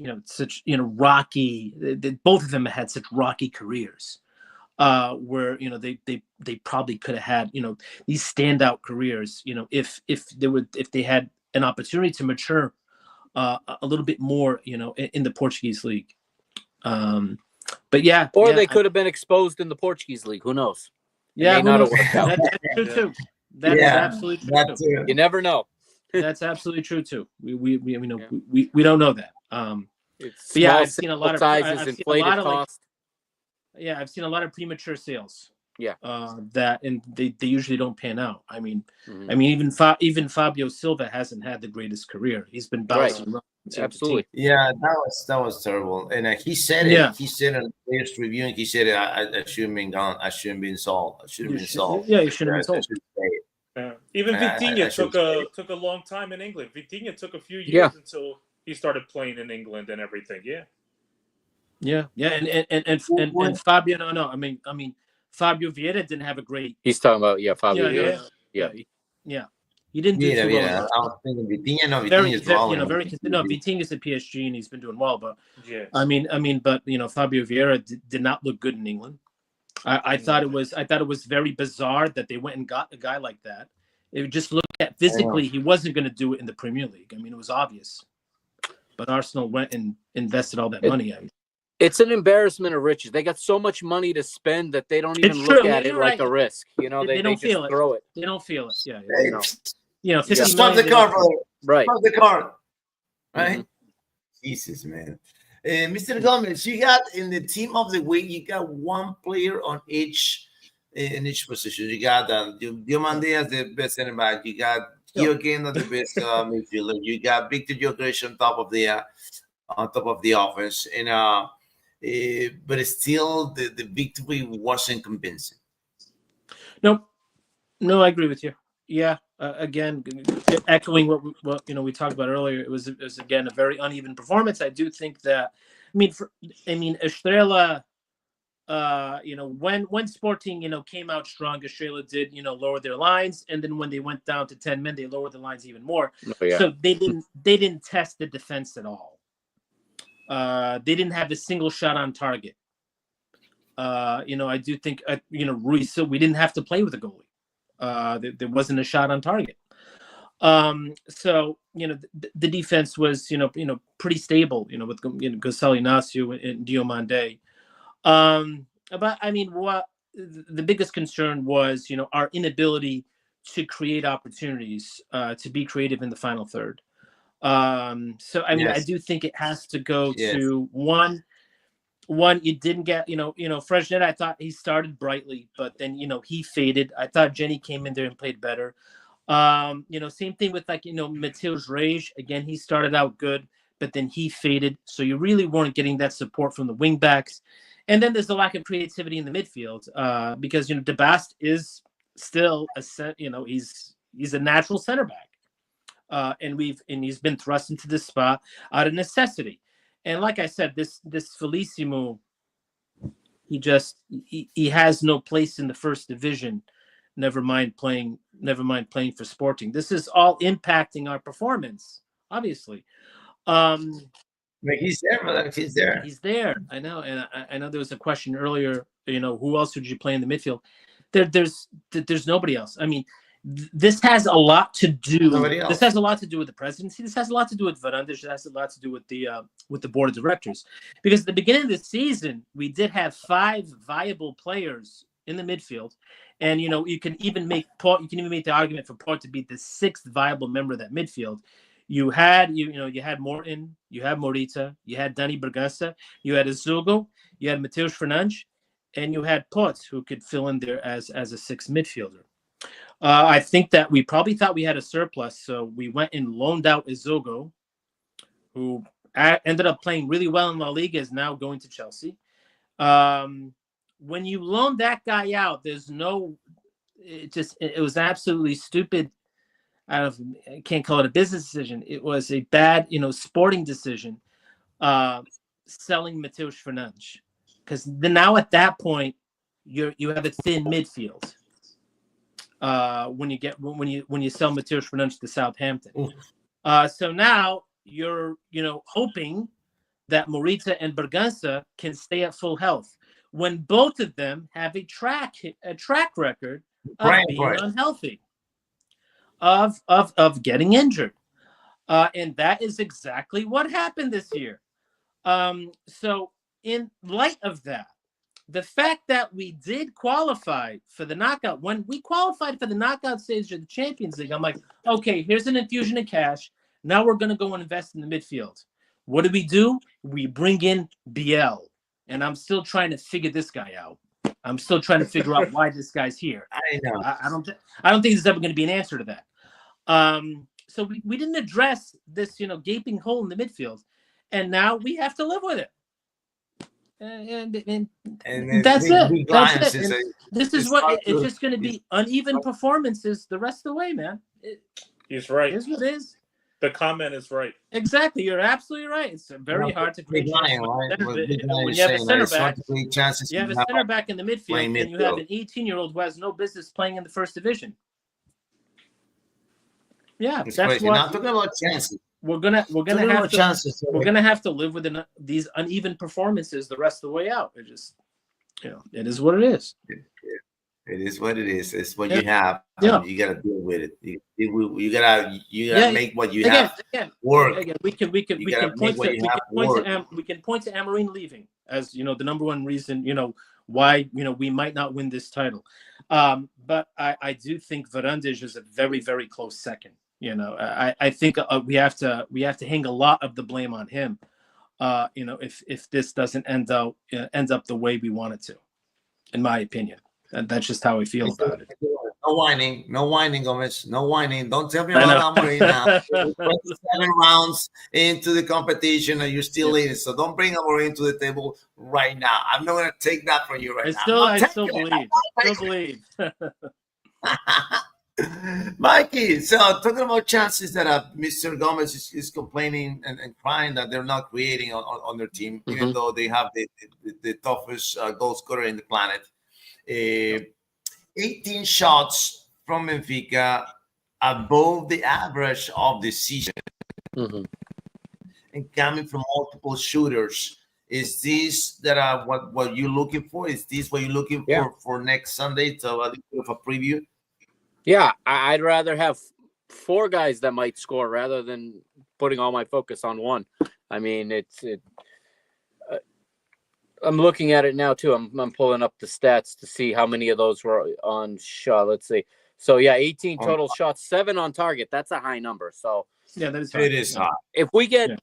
rocky. Both of them had such rocky careers, where they probably could have had these standout careers. If they had an opportunity to mature a little bit more, in the Portuguese league. But yeah, or they could have been exposed in the Portuguese league. Who knows? Yeah, that's true too. That's absolutely true too. You never know. That's absolutely true too. We don't know that. I've seen a lot of sizes, inflated cost. I've seen a lot of premature sales. Yeah. That and they usually don't pan out. I mean, even Fabio Silva hasn't had the greatest career. He's been bouncing around. Absolutely. Yeah, that was terrible. And he said it. Yeah. He said in the players review, and he said I shouldn't been gone. I shouldn't been sold. Yeah, you shouldn't have been sold. Even Vitinha took a long time in England. Vitinha took a few years until he started playing in England and everything. And Fabio. No. I mean, Fabio Vieira didn't have a great. He's talking about Fabio. Yeah. He didn't do too well. I was thinking Vitinha. No, Vitinha's rolling. Vitinha's at PSG and he's been doing well, but I mean, Fabio Vieira did not look good in England. I thought it was very bizarre that they went and got a guy like that. It just looked at physically he wasn't going to do it in the Premier League. I mean, it was obvious. But Arsenal went and invested all that money. It's an embarrassment of riches. They got so much money to spend that they don't even look at it like a risk. They don't feel it. Throw it. They don't feel it. Yeah. Stop the car, brother. Right. Stop the car. Right. Jesus, man. Mr. Gomez, you got in the team of the week, you got one player on each position. You got Diomande the best center back. You got Gioquin the best midfielder. You got Victor Gyökeres on top of the offense, and but still the victory wasn't convincing. No, I agree with you. Yeah, again, echoing what we talked about earlier, it was again a very uneven performance. I do think that. Estrela when Sporting, came out strong, Estrella did, lower their lines, and then when they went down to 10 men, they lowered the lines even more. Oh, yeah. So they didn't test the defense at all. They didn't have a single shot on target. I do think, Ruiz, so we didn't have to play with a goalie. There wasn't a shot on target. So the defense was pretty stable. With Gonçalo Inácio and Diomande. But I mean, what the biggest concern was, our inability to create opportunities, to be creative in the final third. So I mean, Yes. I do think it has to go Yes. to one. You didn't get, Fresneda, I thought he started brightly, but then, he faded. I thought Jenny came in there and played better. Same thing with Mateus Reis. Again, he started out good, but then he faded. So you really weren't getting that support from the wing backs. And then there's the lack of creativity in the midfield, because, De Bast is still he's a natural center back. And he's been thrust into this spot out of necessity. And like I said, this Felissimo, he has no place in the first division. Never mind playing for Sporting. This is all impacting our performance, obviously. But he's there, brother. He's there. He's there. I know, and I know there was a question earlier. Who else would you play in the midfield? There's nobody else. I mean, this has a lot to do. This has a lot to do with the presidency. This has a lot to do with Varandas. This has a lot to do with the board of directors. Because at the beginning of the season, we did have 5 viable players in the midfield, and you can even make the argument for Port to be the 6th viable member of that midfield. You had you had Morton, you had Morita, you had Dani Bergança, you had Azugo, you had Mateus Fernandes, and you had Port, who could fill in there as a 6th midfielder. I think that we probably thought we had a surplus, so we went and loaned out Azugo, who ended up playing really well in La Liga, is now going to Chelsea. When you loan that guy out, it was absolutely stupid. I can't call it a business decision. It was a bad, sporting decision, selling Mateus Fernandes, because now at that point you have a thin midfield. When you sell Mateus Fernandes to Southampton, so now you're hoping that Morita and Bergança can stay at full health, when both of them have a track record of being unhealthy, of getting injured, and that is exactly what happened this year. So in light of that, the fact that we did qualify for the knockout, when we qualified for the knockout stage of the Champions League, I'm like, okay, here's an infusion of cash. Now we're going to go and invest in the midfield. What do? We bring in Biel. And I'm still trying to figure this guy out. I'm still trying to figure out why this guy's here. I know. I don't think there's ever going to be an answer to that. So we didn't address this, gaping hole in the midfield. And now we have to live with it. And that's it. That's it. And this is what it's just going to be uneven performances the rest of the way, man. He's right. It is what it is. The comment is right. Exactly, you're absolutely right. It's very hard to create chances. When you have a center back. You have a center back in the midfield, and you have an 18-year-old who has no business playing in the first division. Yeah, that's why. Not talking about chances. We're gonna have to live with these uneven performances the rest of the way out. It just, it is what it is. It is what it is. It's what you have. Yeah. You gotta deal with it. You gotta make what you have work. Again, we can point to Amorim leaving as the number one reason why we might not win this title. But I do think Varandas is a very, very close second. I think we have to hang a lot of the blame on him. If this doesn't end up the way we want it to, in my opinion. And that's just how I feel about it. No whining, Gomez. No whining. Don't tell me about Amorim now. 27 rounds into the competition and you're still leading. So don't bring Amorim to the table right now. I'm not going to take that from you right now. I still believe. Mikey, so talking about chances that Mr. Gomez is complaining and crying that they're not creating on their team, even though they have the toughest goal scorer in the planet. 18 shots from Benfica above the average of the season and coming from multiple shooters. Is this that what you're looking for? Is this what you're looking for next Sunday? So a little bit of a preview. Yeah, I'd rather have 4 guys that might score rather than putting all my focus on one. I mean, I'm looking at it now too. I'm pulling up the stats to see how many of those were on shot. Let's see. So yeah, 18 total shots, 7 on target. That's a high number. So yeah, that is high. It is high. If we get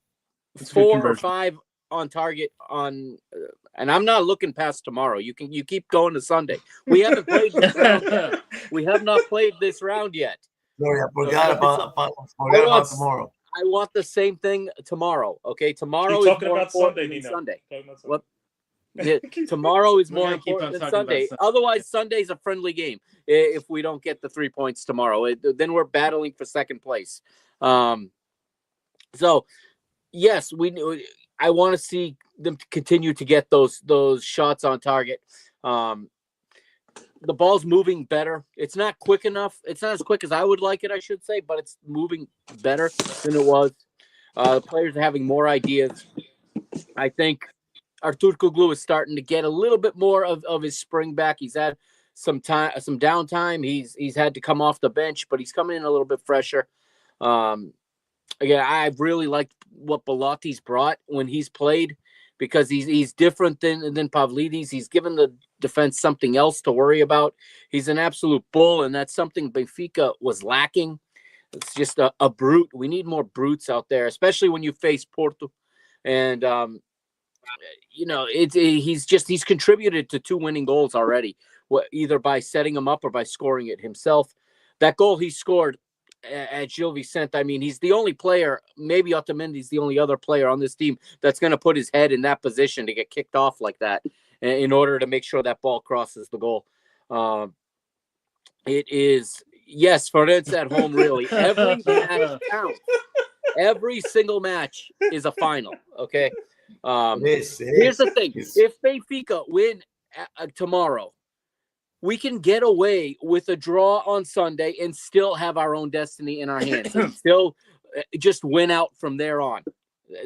4 or 5 on target on, and I'm not looking past tomorrow. You keep going to Sunday. We haven't played this round yet. We have not played this round yet. Sorry, I forgot about tomorrow. I want the same thing tomorrow. Okay, tomorrow Keep is more about important Sunday, than Sunday. What? Yeah, tomorrow is more keep important than talking Sunday. about Sunday. Otherwise, Sunday's a friendly game. If we don't get the 3 points tomorrow, then we're battling for second place. So, yes, I want to see them continue to get those shots on target. The ball's moving better. It's not quick enough. It's not as quick as I would like it, I should say, but it's moving better than it was. Players are having more ideas. I think Artur Kuglu is starting to get a little bit more of his spring back. He's had some downtime. He's had to come off the bench, but he's coming in a little bit fresher. Again, I've really liked what Belotti's brought when he's played because he's different than Pavlidis. He's given the defense something else to worry about. He's an absolute bull, and that's something Benfica was lacking. It's just a brute. We need more brutes out there, especially when you face Porto. And he's contributed to 2 winning goals already, either by setting them up or by scoring it himself. That goal he scored at Gil Vicente, I mean, he's the only player, maybe Otamendi's the only other player on this team that's going to put his head in that position to get kicked off like that in order to make sure that ball crosses the goal. It is, yes, Ferenc at home, really. Every match counts. Every single match is a final, okay? Here's the thing. If Benfica win tomorrow, we can get away with a draw on Sunday and still have our own destiny in our hands and still just win out from there on.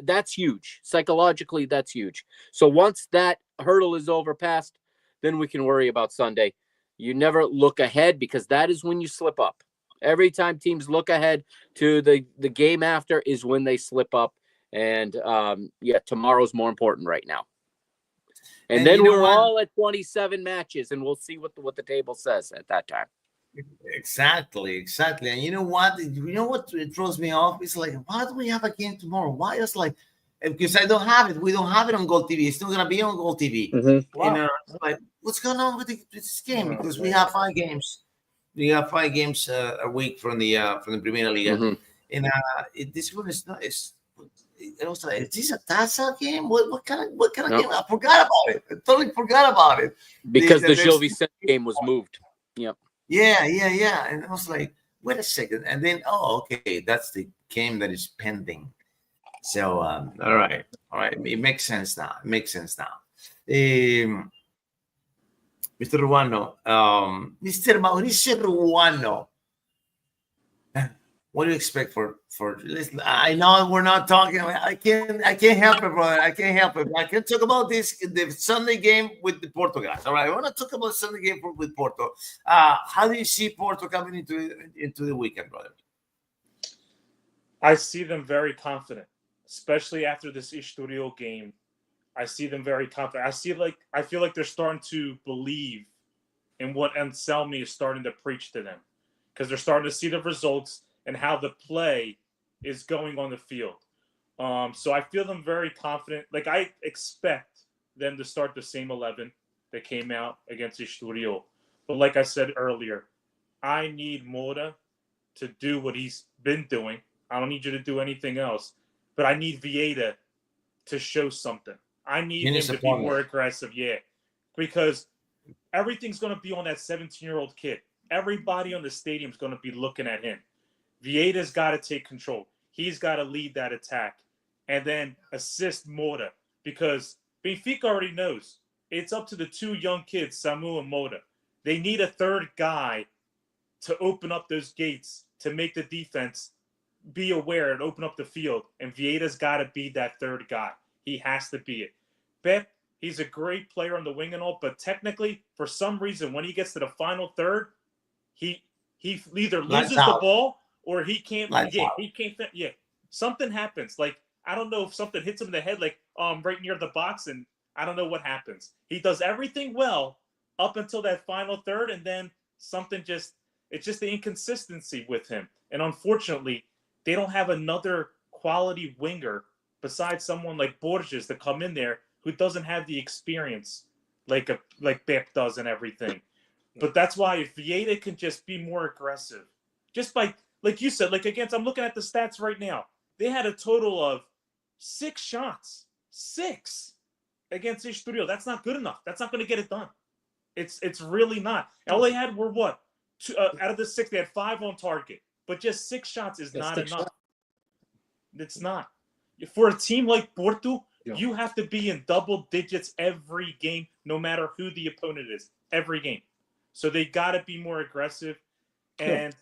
That's huge. Psychologically, that's huge. So once that hurdle is overpassed, then we can worry about Sunday. You never look ahead because that is when you slip up. Every time teams look ahead to the game after is when they slip up. And tomorrow's more important right now. And then we're all at 27 matches, and we'll see what the table says at that time. Exactly. And you know what? It throws me off? It's like, why do we have a game tomorrow? Why is like, because I don't have it. We don't have it on Gold TV. It's not gonna be on Gold TV. Wow. And like, what's going on with this game? Because we have 5 games. We have 5 games a week from the Primera Liga, and this one is not. It was like, is this a Taza game? What kind of game? I forgot about it. I totally forgot about it. Because the Gil Vicente game was moved. Yep. Yeah. And I was like, wait a second. And then, okay, that's the game that is pending. So, all right. It makes sense now. Mr. Ruano, Mr. Mauricio Ruano. What do you expect for? Listen, I know we're not talking. I can't help it, brother. I can't help it. I can talk about the Sunday game with the Porto guys. All right, I want to talk about the Sunday game with Porto. How do you see Porto coming into the weekend, brother? I see them very confident, especially after this Estoril game. I see them very confident. I feel like they're starting to believe in what Anselmi is starting to preach to them because they're starting to see the results and how the play is going on the field. So I feel them very confident. Like, I expect them to start the same 11 that came out against Estoril. But like I said earlier, I need Moura to do what he's been doing. I don't need you to do anything else. But I need Vieira to show something. I need him to be more aggressive, because everything's going to be on that 17-year-old kid. everybody on the stadium is going to be looking at him. Vieira's got to take control. He's got to lead that attack and then assist Mota, because Benfica already knows it's up to the two young kids, Samu and Mota. They need a third guy to open up those gates, to make the defense be aware and open up the field. And Vieira's got to be that third guy. He has to be it. Pep, he's a great player on the wing and all, but technically, for some reason, when he gets to the final third, he either loses the ball or he can't. He can't. Yeah, something happens. Like, I don't know if something hits him in the head, like right near the box, and I don't know what happens. He does everything well up until that final third, and then something it's just the inconsistency with him. And unfortunately, they don't have another quality winger besides someone like Borges to come in there who doesn't have the experience like Pep does and everything. But that's why if Vieira can just be more aggressive, just by, like you said, like against, I'm looking at the stats right now. They had a total of 6 shots. 6 against Estoril. That's not good enough. That's not going to get it done. It's really not. All they had were what? Out of the 6, they had 5 on target. But just 6 shots is not enough. It's not. For a team like Porto, you have to be in double digits every game, no matter who the opponent is. Every game. So they got to be more aggressive. And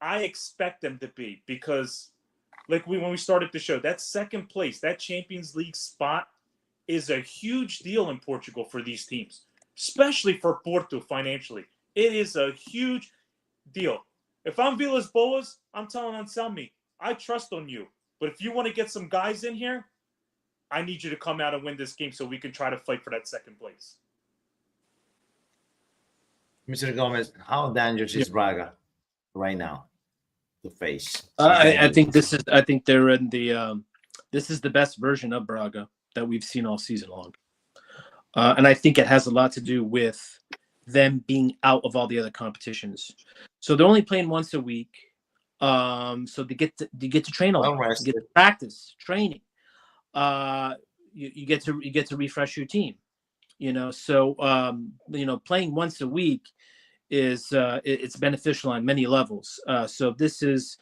I expect them to be, because like when we started the show, that second place, that Champions League spot is a huge deal in Portugal for these teams, especially for Porto financially. It is a huge deal. If I'm Villas Boas, I'm telling Anselmi, I trust on you. But if you want to get some guys in here, I need you to come out and win this game so we can try to fight for that second place. Mr. Gomez, how dangerous is Braga right now to face? I think they're in the this is the best version of Braga that we've seen all season long. And I think it has a lot to do with them being out of all the other competitions. So they're only playing once a week. So they get to train a lot, you get to practice, training. You get to refresh your team, So playing once a week is it's beneficial on many levels. So this is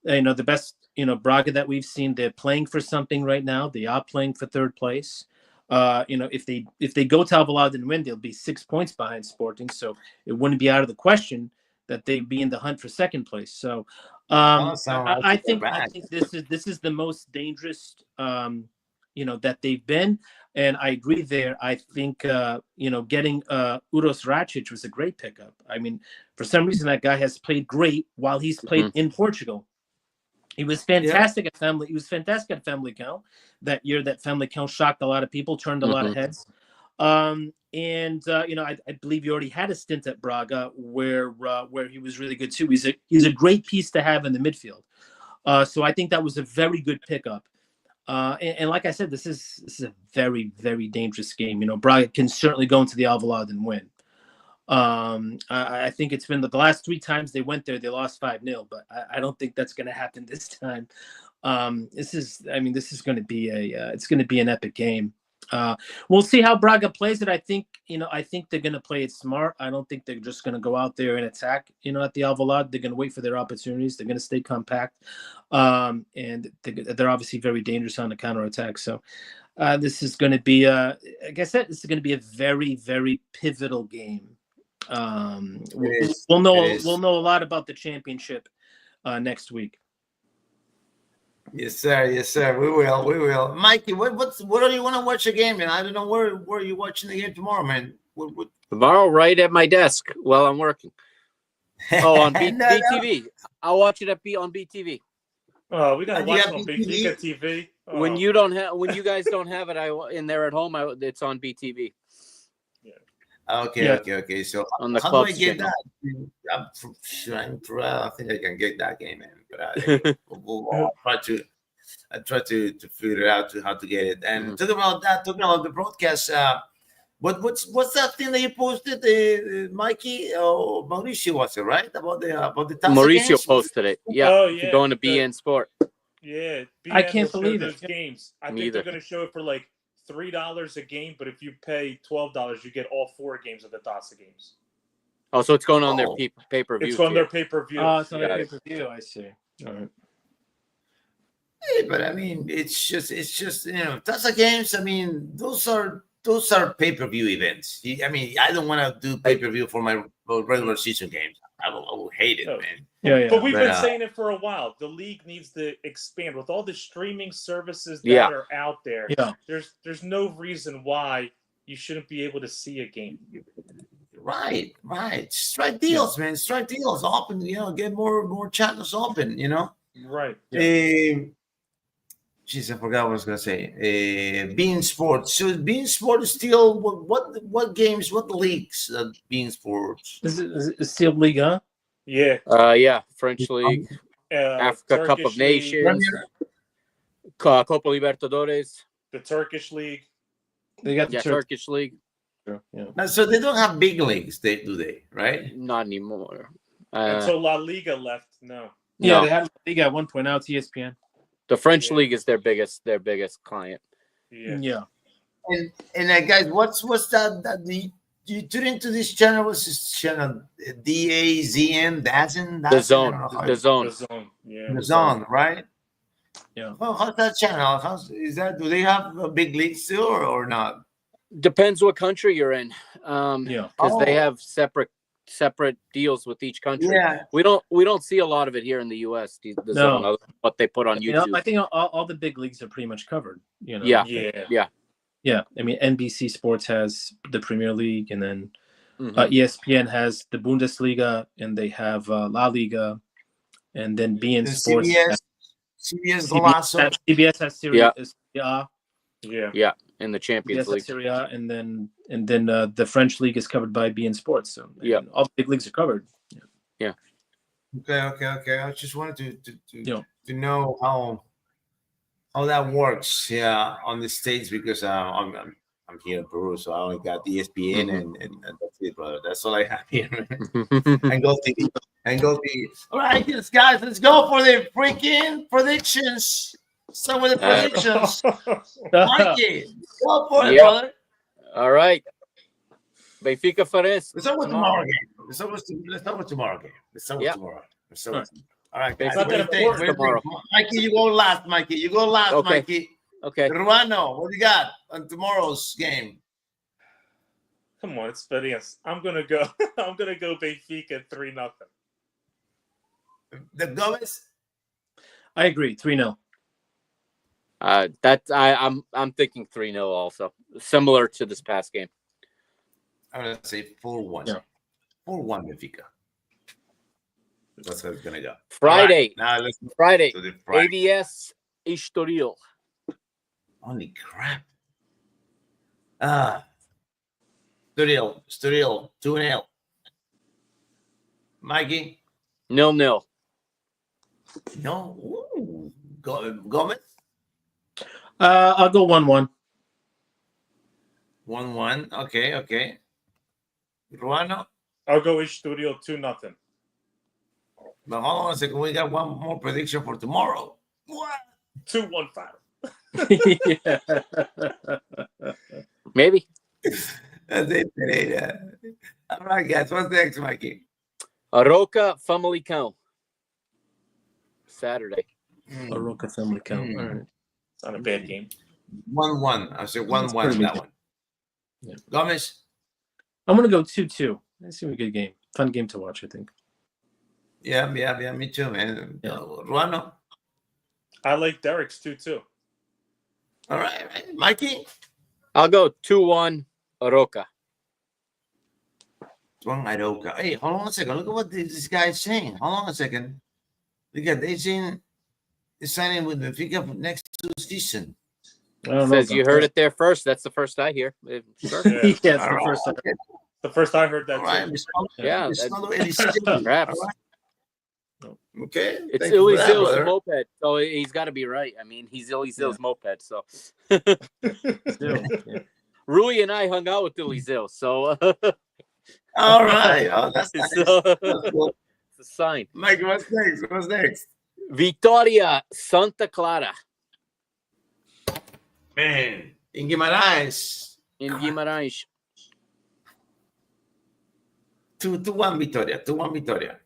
the best Braga that we've seen. They're playing for something right now. They are playing for third place. If they go to Alvalade and win, they'll be 6 points behind Sporting. So it wouldn't be out of the question that they'd be in the hunt for second place. So I think this is the most dangerous that they've been, and I agree there. I think getting Uros Racic was a great pickup. I mean, for some reason that guy has played great while he's played in Portugal. He was fantastic at Family. He was fantastic at Famalicão that year. That Famalicão shocked a lot of people, turned a lot of heads. I believe he already had a stint at Braga where he was really good too. He's a great piece to have in the midfield. So I think that was a very good pickup. And like I said, this is a very, very dangerous game. Braga can certainly go into the Alvalade and win. I think it's been the last 3 times they went there, they lost 5-0, but I don't think that's going to happen this time. This is going to be it's going to be an epic game. We'll see how Braga plays it. I think they're going to play it smart. I don't think they're just going to go out there and attack, at the Alvalade. They're going to wait for their opportunities. They're going to stay compact. And they're obviously very dangerous on the counterattack. So this is going to be, like I said, this is going to be a very, very pivotal game. We'll know a lot about the championship next week. Yes, sir. We will. Mikey, what do you want to watch the game? And I don't know where are you watching the game tomorrow, man. What? Tomorrow, right at my desk while I'm working. Oh, on BTV. I'll watch it on BTV. Oh, we gotta watch it on Benfica TV. Oh. When you guys don't have it, and they're at home, it's on BTV. Okay. So on the how do I get that? I think I can get that game, man. But I try to figure out how to get it. And talking about the broadcast, what's that thing that you posted, Mikey or Mauricio, was it right about the Mauricio games? Posted it. Yeah. Oh, yeah. Going to BN Sport. Yeah, BN I can't believe those games. I think they're going to show it for like $3 a game, but if you pay $12, you get all 4 games of the Taça games. Oh, so it's going on their Oh. pay-per-view. It's on tier. their pay-per-view. Oh, it's on Got the it. pay-per-view. I see. All right. Hey, but I mean, it's just that's the games. I mean, those are pay-per-view events. I mean, I don't want to do pay-per-view for my regular season games. I will hate it, Oh. man. Yeah. But we've But, been saying it for a while. The league needs to expand with all the streaming services that Yeah. are out there. Yeah. There's no reason why you shouldn't be able to see a game. Right. Strike deals, man. Strike deals. Open, get more channels open. Right. Jeez, I forgot what I was gonna say. Bean Sports. So Bean Sports is still what games? What leagues? Bean Sports. Is it still Liga? Yeah. Yeah, French League, Africa Cup of Turkish League, Nations, Copa Libertadores. the Turkish League. They got the Turkish League. Yeah. So they don't have big leagues, do they? Right? Not anymore. Until La Liga left. No. Yeah, No. they had Liga at one point. Now it's ESPN. The French Yeah. League is their biggest client. Yeah. And guys, what's that? You tune into this channel? What's this channel? DAZN, DAZN. The Zone. The Zone. Zone. Yeah. The Zone, right? Yeah. How's that channel? Is that? Do they have a big league still or not? Depends what country you're in. Yeah. Because they Oh. have separate deals with each country. Yeah. We don't see a lot of it here in the US, the No. Zone, other than what they put on YouTube. I think all the big leagues are pretty much covered. Yeah. Yeah. Yeah. I mean, NBC Sports has the Premier League, and then Mhm. ESPN has the Bundesliga, and they have La Liga, and then BN The Sports. CBS Golazo. CBS has Serie Yeah. A. Yeah. In the Champions CBS has League. Serie A, and then the French league is covered by BN Sports. So Yeah. all the big leagues are covered. Okay. I just wanted Yeah. to know how that works. Yeah, on the States because I'm here in Peru, so I only got the ESPN and that's it, brother. That's all I have here. and Go TV. All right, yes, guys, let's go for the freaking predictions. Start with the predictions. Mikey, go for it, Yep. brother. All right. Benfica Farense. Let's start with tomorrow game. Let's start with tomorrow game. Yeah. All right, guys. It's What do you think? important tomorrow. Mikey, you go last. Okay. Mikey. Okay. Ruano, what do you got on tomorrow's game? Come on, it's Farias. I'm gonna go Benfica 3-0. The Gomez? I agree. 3-0. I'm thinking 3-0 also. Similar to this past game. I'm gonna say 4-1. Yeah. 4-1 Benfica. That's how it's gonna go. Friday. All right, now let's Friday. to the Friday. ADS Estoril. Holy crap. Sturil, 2-0. Mikey? 0-0. No. Ooh. Gomez? I'll go 1-1. 1-1. Okay. Ruano? I'll go Estoril 2-0. But hold on a second. We got one more prediction for tomorrow. What? 2-1-5. Yeah. Maybe. That's it. All right, guys. What's next, Mikey? Aroca Famalicão. Saturday. Aroca Family Count. All right. It's not a bad game. 1-1. I said 1-1 pretty that good. one. Yeah. Gomez? I'm gonna go 2-2. It's gonna be a good game. Fun game to watch, I think. Yeah, me too, man. Yeah. Ruano? I like Derek's 2-2. All right. Mikey? I'll go 2-1 Aroca. 1 Aroca. Hey, hold on a second. Look at what this guy is saying. Hold on a second. Look at they saying he's signing with Benfica for next season. I don't Says know. you heard it there first. That's the first I hear. Sure. Yeah. Yeah, it's the All right. first time. Okay. The first I heard that All right. too. Yeah, Perhaps. Okay. It's Thank you for that, Elizil's brother. moped, so he's got to be right. I mean, he's Elizil's moped, so. Still, yeah. Rui and I hung out with Elizil, so All right. Oh, that's nice. So- That's cool. it's a sign. Mike, what's next? Vitória Santa Clara Man, in Guimarães. in Guimarães. 2-1 Victoria. 2-1 Victoria.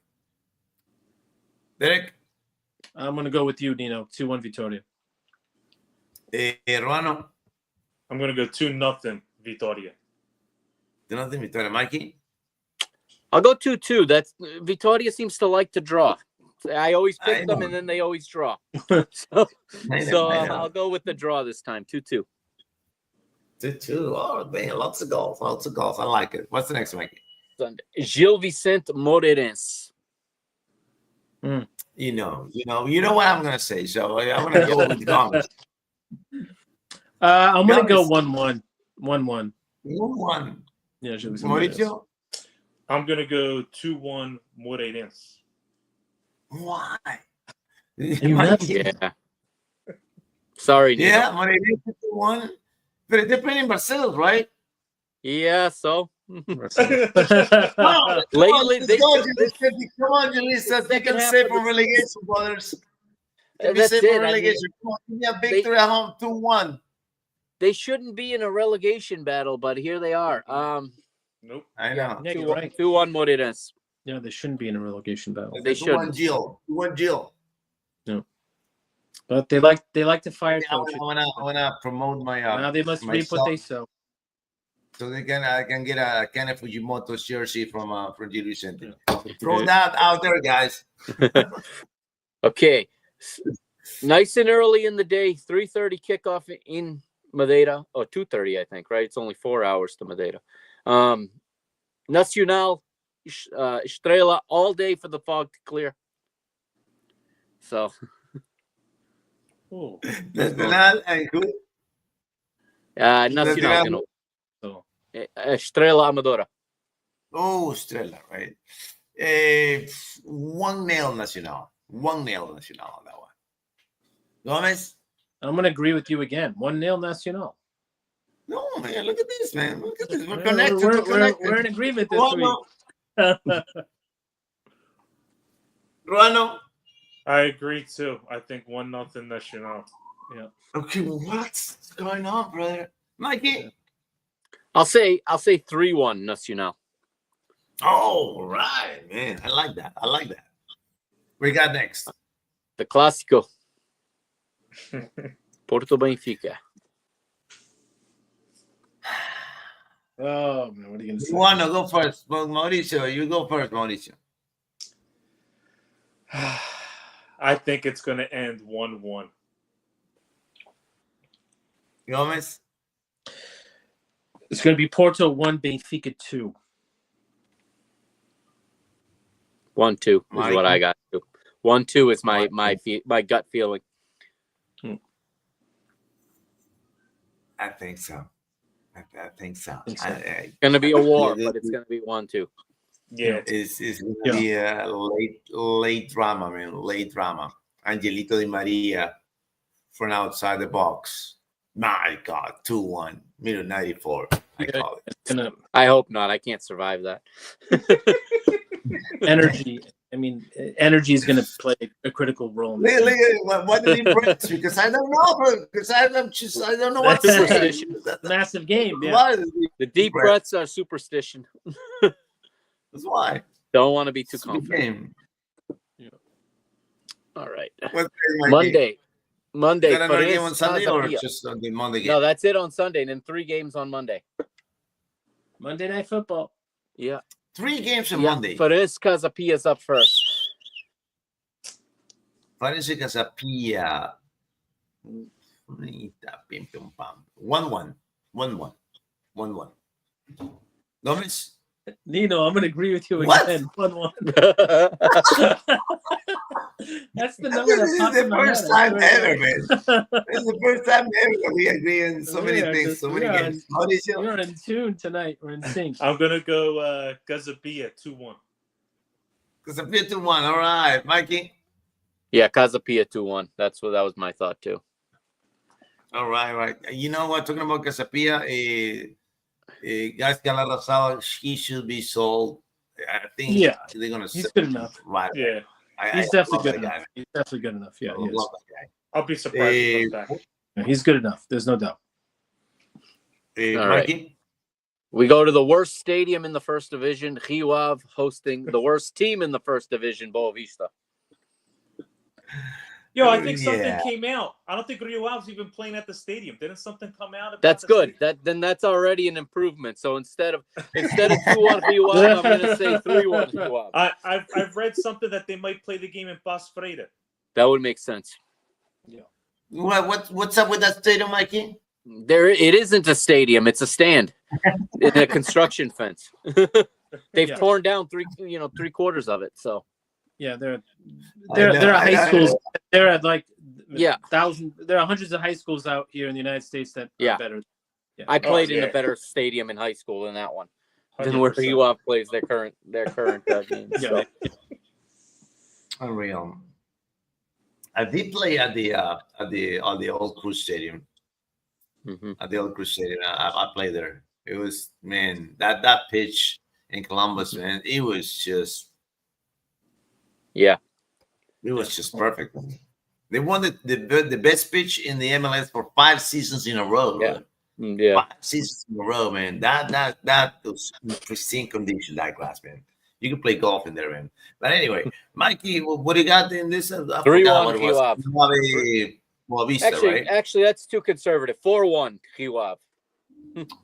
Derek? I'm going to go with you, Dino. 2-1 Victoria. Ruano? I'm going to go 2-0 Vitoria. 2-0 Victoria. Mikey? I'll go 2-2. That's Vitoria seems to like to draw. I always I pick them, know. and then they always draw. I know. I'll go with the draw this time. 2-2. 2-2. Oh, man, lots of goals. Lots of goals. I like it. What's the next, Mikey? Sunday. Gil Vicente Moreirense. You know what I'm gonna say. So I'm gonna go with Gomez. I'm going to go Gomez. 1-1. 1-1. Yeah, Gil Vicente Moreirense. Mauricio? I'm going to go 2-1 Moreirense. Why? You nuts? Yeah. Sorry, Nino. Yeah, Moreirense 2-1. But they're playing in Barcelos, right? Yeah, so. Lately, Lately, come on, Julissa. They can save from relegation, brothers. that's Save it. from I relegation. mean, Come on, give me a victory at home, 2-1. they shouldn't be in a relegation battle, but here they are. Nope. I know. Yeah, you're right. 2-1 Moreirense. Yeah, they shouldn't be in a relegation battle. They 2-1 shouldn't. Jill. 2-1 Jill. But they like to fire I coaches. wanna promote my Now they must reap what they sow. so I can get a Kenneth Fujimoto jersey from Gil Vicente. Throw that out there, guys. Okay. Nice and early in the day. 3:30 kickoff in Madeira. Oh, 2:30, I think, right? It's only 4 hours to Madeira. Nacional, Estrela, all day for the fog to clear. So. Nacional and who? Nacional. You know. So Estrela Amadora. Oh, Estrella, right? 1-0 Nacional. 1-0 Nacional on that one. Gomez? I'm going to agree with you again. 1-0 Nacional. No, man. Look at this, man. Look at this. We're We're, connected. we're, We're connected. we're in agreement this Ruano? week. Ruano? I agree, too. I think 1-0 Nacional. Yeah. Okay, well, what's going on, brother? Mikey? I'll say 3-1 Nacional. Oh, right, man. I like that. We got next. The Clásico. Porto Benfica. Oh, man, what are you going to say? You want to go first, Mauricio? You go first, Mauricio. I think it's going to end 1-1. Gomez? It's going to be Porto 1, Benfica 2. 1-2 is Mike? what I got. 1-2 is my gut feeling. I think so. I think so. It's going to be a war, but it's going to be 1-2. Yeah. It's going to be a late drama, man. Late drama. Angelito Di Maria from outside the box. My God, 2-1, minute 94. I call it. I hope not. I can't survive that. Energy. I mean, energy is going to play a critical role. In this Look, what did he press? Because I don't know, bro. Because I don't know what to say. Massive game. Yeah. Why? The deep breaths are superstition. That's why. Don't want to be too It's a good confident. game. Yeah. All right. What day might be? Monday. Is that another Perez game on Sunday or Casabia. just on the Monday game? No, that's it on Sunday, and then 3 games on Monday. Monday Night Football. Yeah. 3 games on Yeah, Monday. Perez Casabia is up first. Parece que Zapia. 1-1. 1-1. Gomez? Nino, I'm going to agree with you What? again. 1-1. That's the number This is that popped the in my first head. time ever, man. This is the first time ever that we agree on so many things, so many games. Mauricio? You're in tune tonight. We're in sync. I'm going to go Gazapia 2-1. Zapia 2-1. All right. Mikey? Yeah, Casapia 2-1. That was my thought too. All right. You know what? Talking about Casapia, guys, Galarrazal, he should be sold. I think they're going to He's sell good him enough. right. Yeah. He's definitely good enough. He's definitely good enough. Yeah, he is. Love that guy. I'll be surprised if he comes back. Yeah, he's good enough. There's no doubt. All right. Mikey? We go to the worst stadium in the first division. Rio Ave hosting the worst team in the first division, Boa Vista. Yo, I think something came out. I don't think Rio Ave's even playing at the stadium. Didn't something come out about That's good. Stadium? That's already an improvement. So instead of 2-1 Rio Ave, I'm going to say 3-1 Rio Ave. I've read something that they might play the game in Pass Freire. That would make sense. Yeah. What's up with that stadium, Mikey? It isn't a stadium. It's a stand in a construction fence. They've torn down 3/4 of it. So yeah, they're high schools. They're at like thousands. There are hundreds of high schools out here in the United States that are better. Yeah. I played in a better stadium in high school than that one. Than where Rio Ave plays their current games. So. Unreal. I did play at the old Cruz Stadium. Mm-hmm. At the old Cruz Stadium, I played there. It was, man, that pitch in Columbus, man, it was just it was just perfect. They won the best pitch in the MLS for 5 seasons in a row. Yeah. 5 seasons in a row, man. That was pristine condition, that glass, man. You can play golf in there, man. But anyway, Mikey, what do you got in this? 3-1 Rio Ave. Boa Vista, right? Actually, that's too conservative. 4-1 Rio Ave.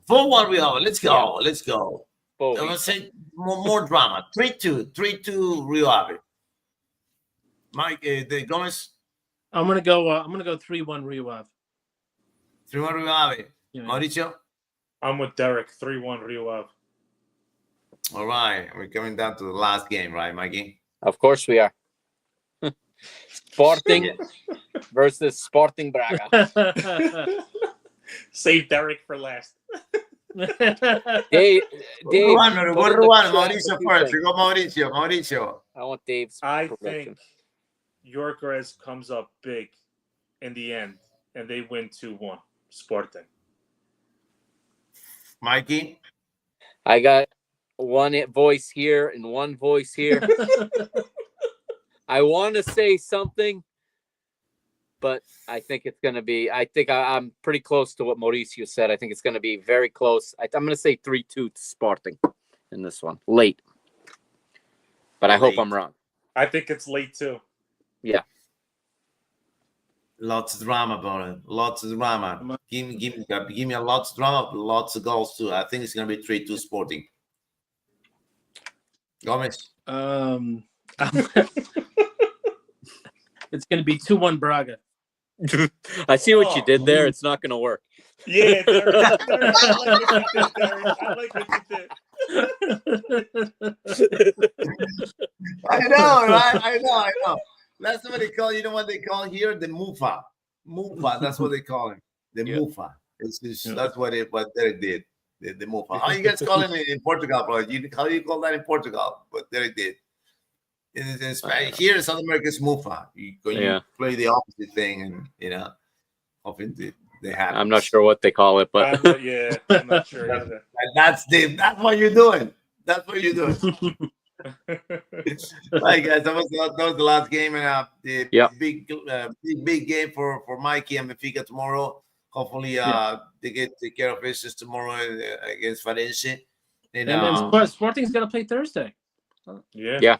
4-1 Rio Ave. Let's go. Yeah. Let's go. Boa I'm gonna Vista. say more drama. 3-2 Rio Ave. Mike, Gomez. I'm gonna go 3-1 Rio Ave. 3-1 Rio Ave. Yeah. Mauricio. I'm with Derek. 3-1 Rio Ave. All right, we're coming down to the last game, right, Mikey? Of course we are. Sporting versus Sporting Braga. Save Derek for last. Dave, Mauricio first. We go Mauricio. I want Dave's I prediction. think Yorkers comes up big in the end, and they win 2-1. Sporting. Mikey? I got one voice here and one voice here. I want to say something, but I think it's going to be, I'm pretty close to what Mauricio said. I think it's going to be very close. I'm going to say 3-2 to Sporting in this one. Late. But I hope I'm wrong. I think it's late too. Yeah. Lots of drama about it. Lots of drama. Give me a lots of drama, but lots of goals too. I think it's going to be 3-2 Sporting. Gomez. It's going to be 2-1 Braga. I see what you did there. It's not going to work. Yeah, Derek, I like what you did. I know, right? I know. That's what they call. You know what they call here? The Mufa. That's what they call him. The Mufa. It's just, that's what Derek did. The Mufa. How you guys call him in Portugal, bro? How do you call that in Portugal? But Derek did. In Spanish, here in South America, it's Mufa. You play the opposite thing, and often they have. I'm not sure what they call it, but I'm not sure either. That's what you're doing. That's what you're doing. Right, guys, that was the last game, and the big game for Mikey and Benfica tomorrow. Hopefully, they take care of business tomorrow against Valencia. And Sporting's gonna play Thursday. Yeah.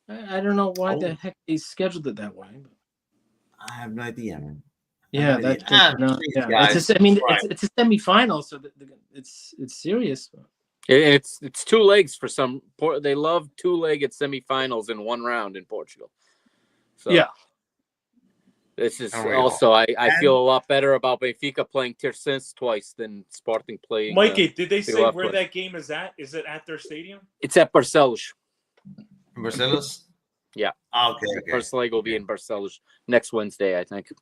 I don't know why the heck they scheduled it that way. I have no idea, man. Yeah, it's a semifinal, so it's serious. It's 2 legs for some. They love 2-legged semifinals in one round in Portugal. So this is also I feel a lot better about Benfica playing Tirsense twice than Sporting playing. Mikey, did they say where that game is at? Is it at their stadium? It's at Barcelos. Barcelos? Yeah. Okay. First leg will be in Barcelos next Wednesday, I think.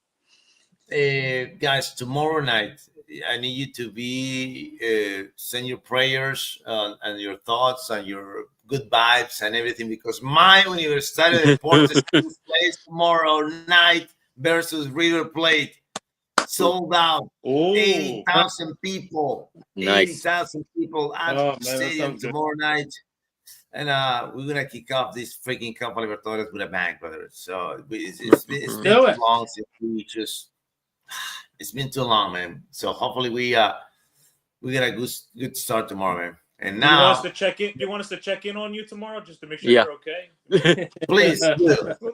Guys, tomorrow night, I need you to send your prayers and your thoughts and your good vibes and everything, because my Universidad de Deportes plays tomorrow night versus River Plate. Sold out. 80,000 people. Nice. 80,000 people at the stadium tomorrow night. And we're going to kick off this freaking Copa Libertadores with a bang, brother. So it's been too long since we just... It's been too long, man. So hopefully we we got a good start tomorrow, man. And Do you want us now, to check in? Do you want us to check in on you tomorrow just to make sure Yeah. you're okay? please do.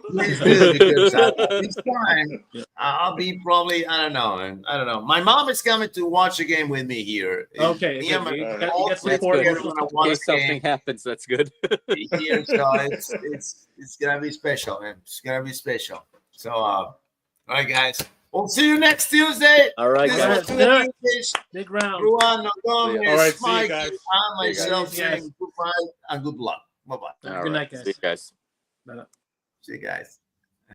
Please do, because this time I'll be probably, I don't know, man. I don't know. My mom is coming to watch a game with me here. Okay, Me and my- you all got three That's support. good. together gonna In watch case the something game happens, that's good. here, so it's gonna be special, man. It's gonna be special. So, all right, guys. We'll see you next Tuesday. All right, This guys. was Tuesday Tuesdays. Big round. Ruano Gomez, All right, see you Mike, guys. and See you guys. myself See you guys. saying goodbye and good luck. Bye bye. All Good right. night, See you guys. Bye-bye. See you guys.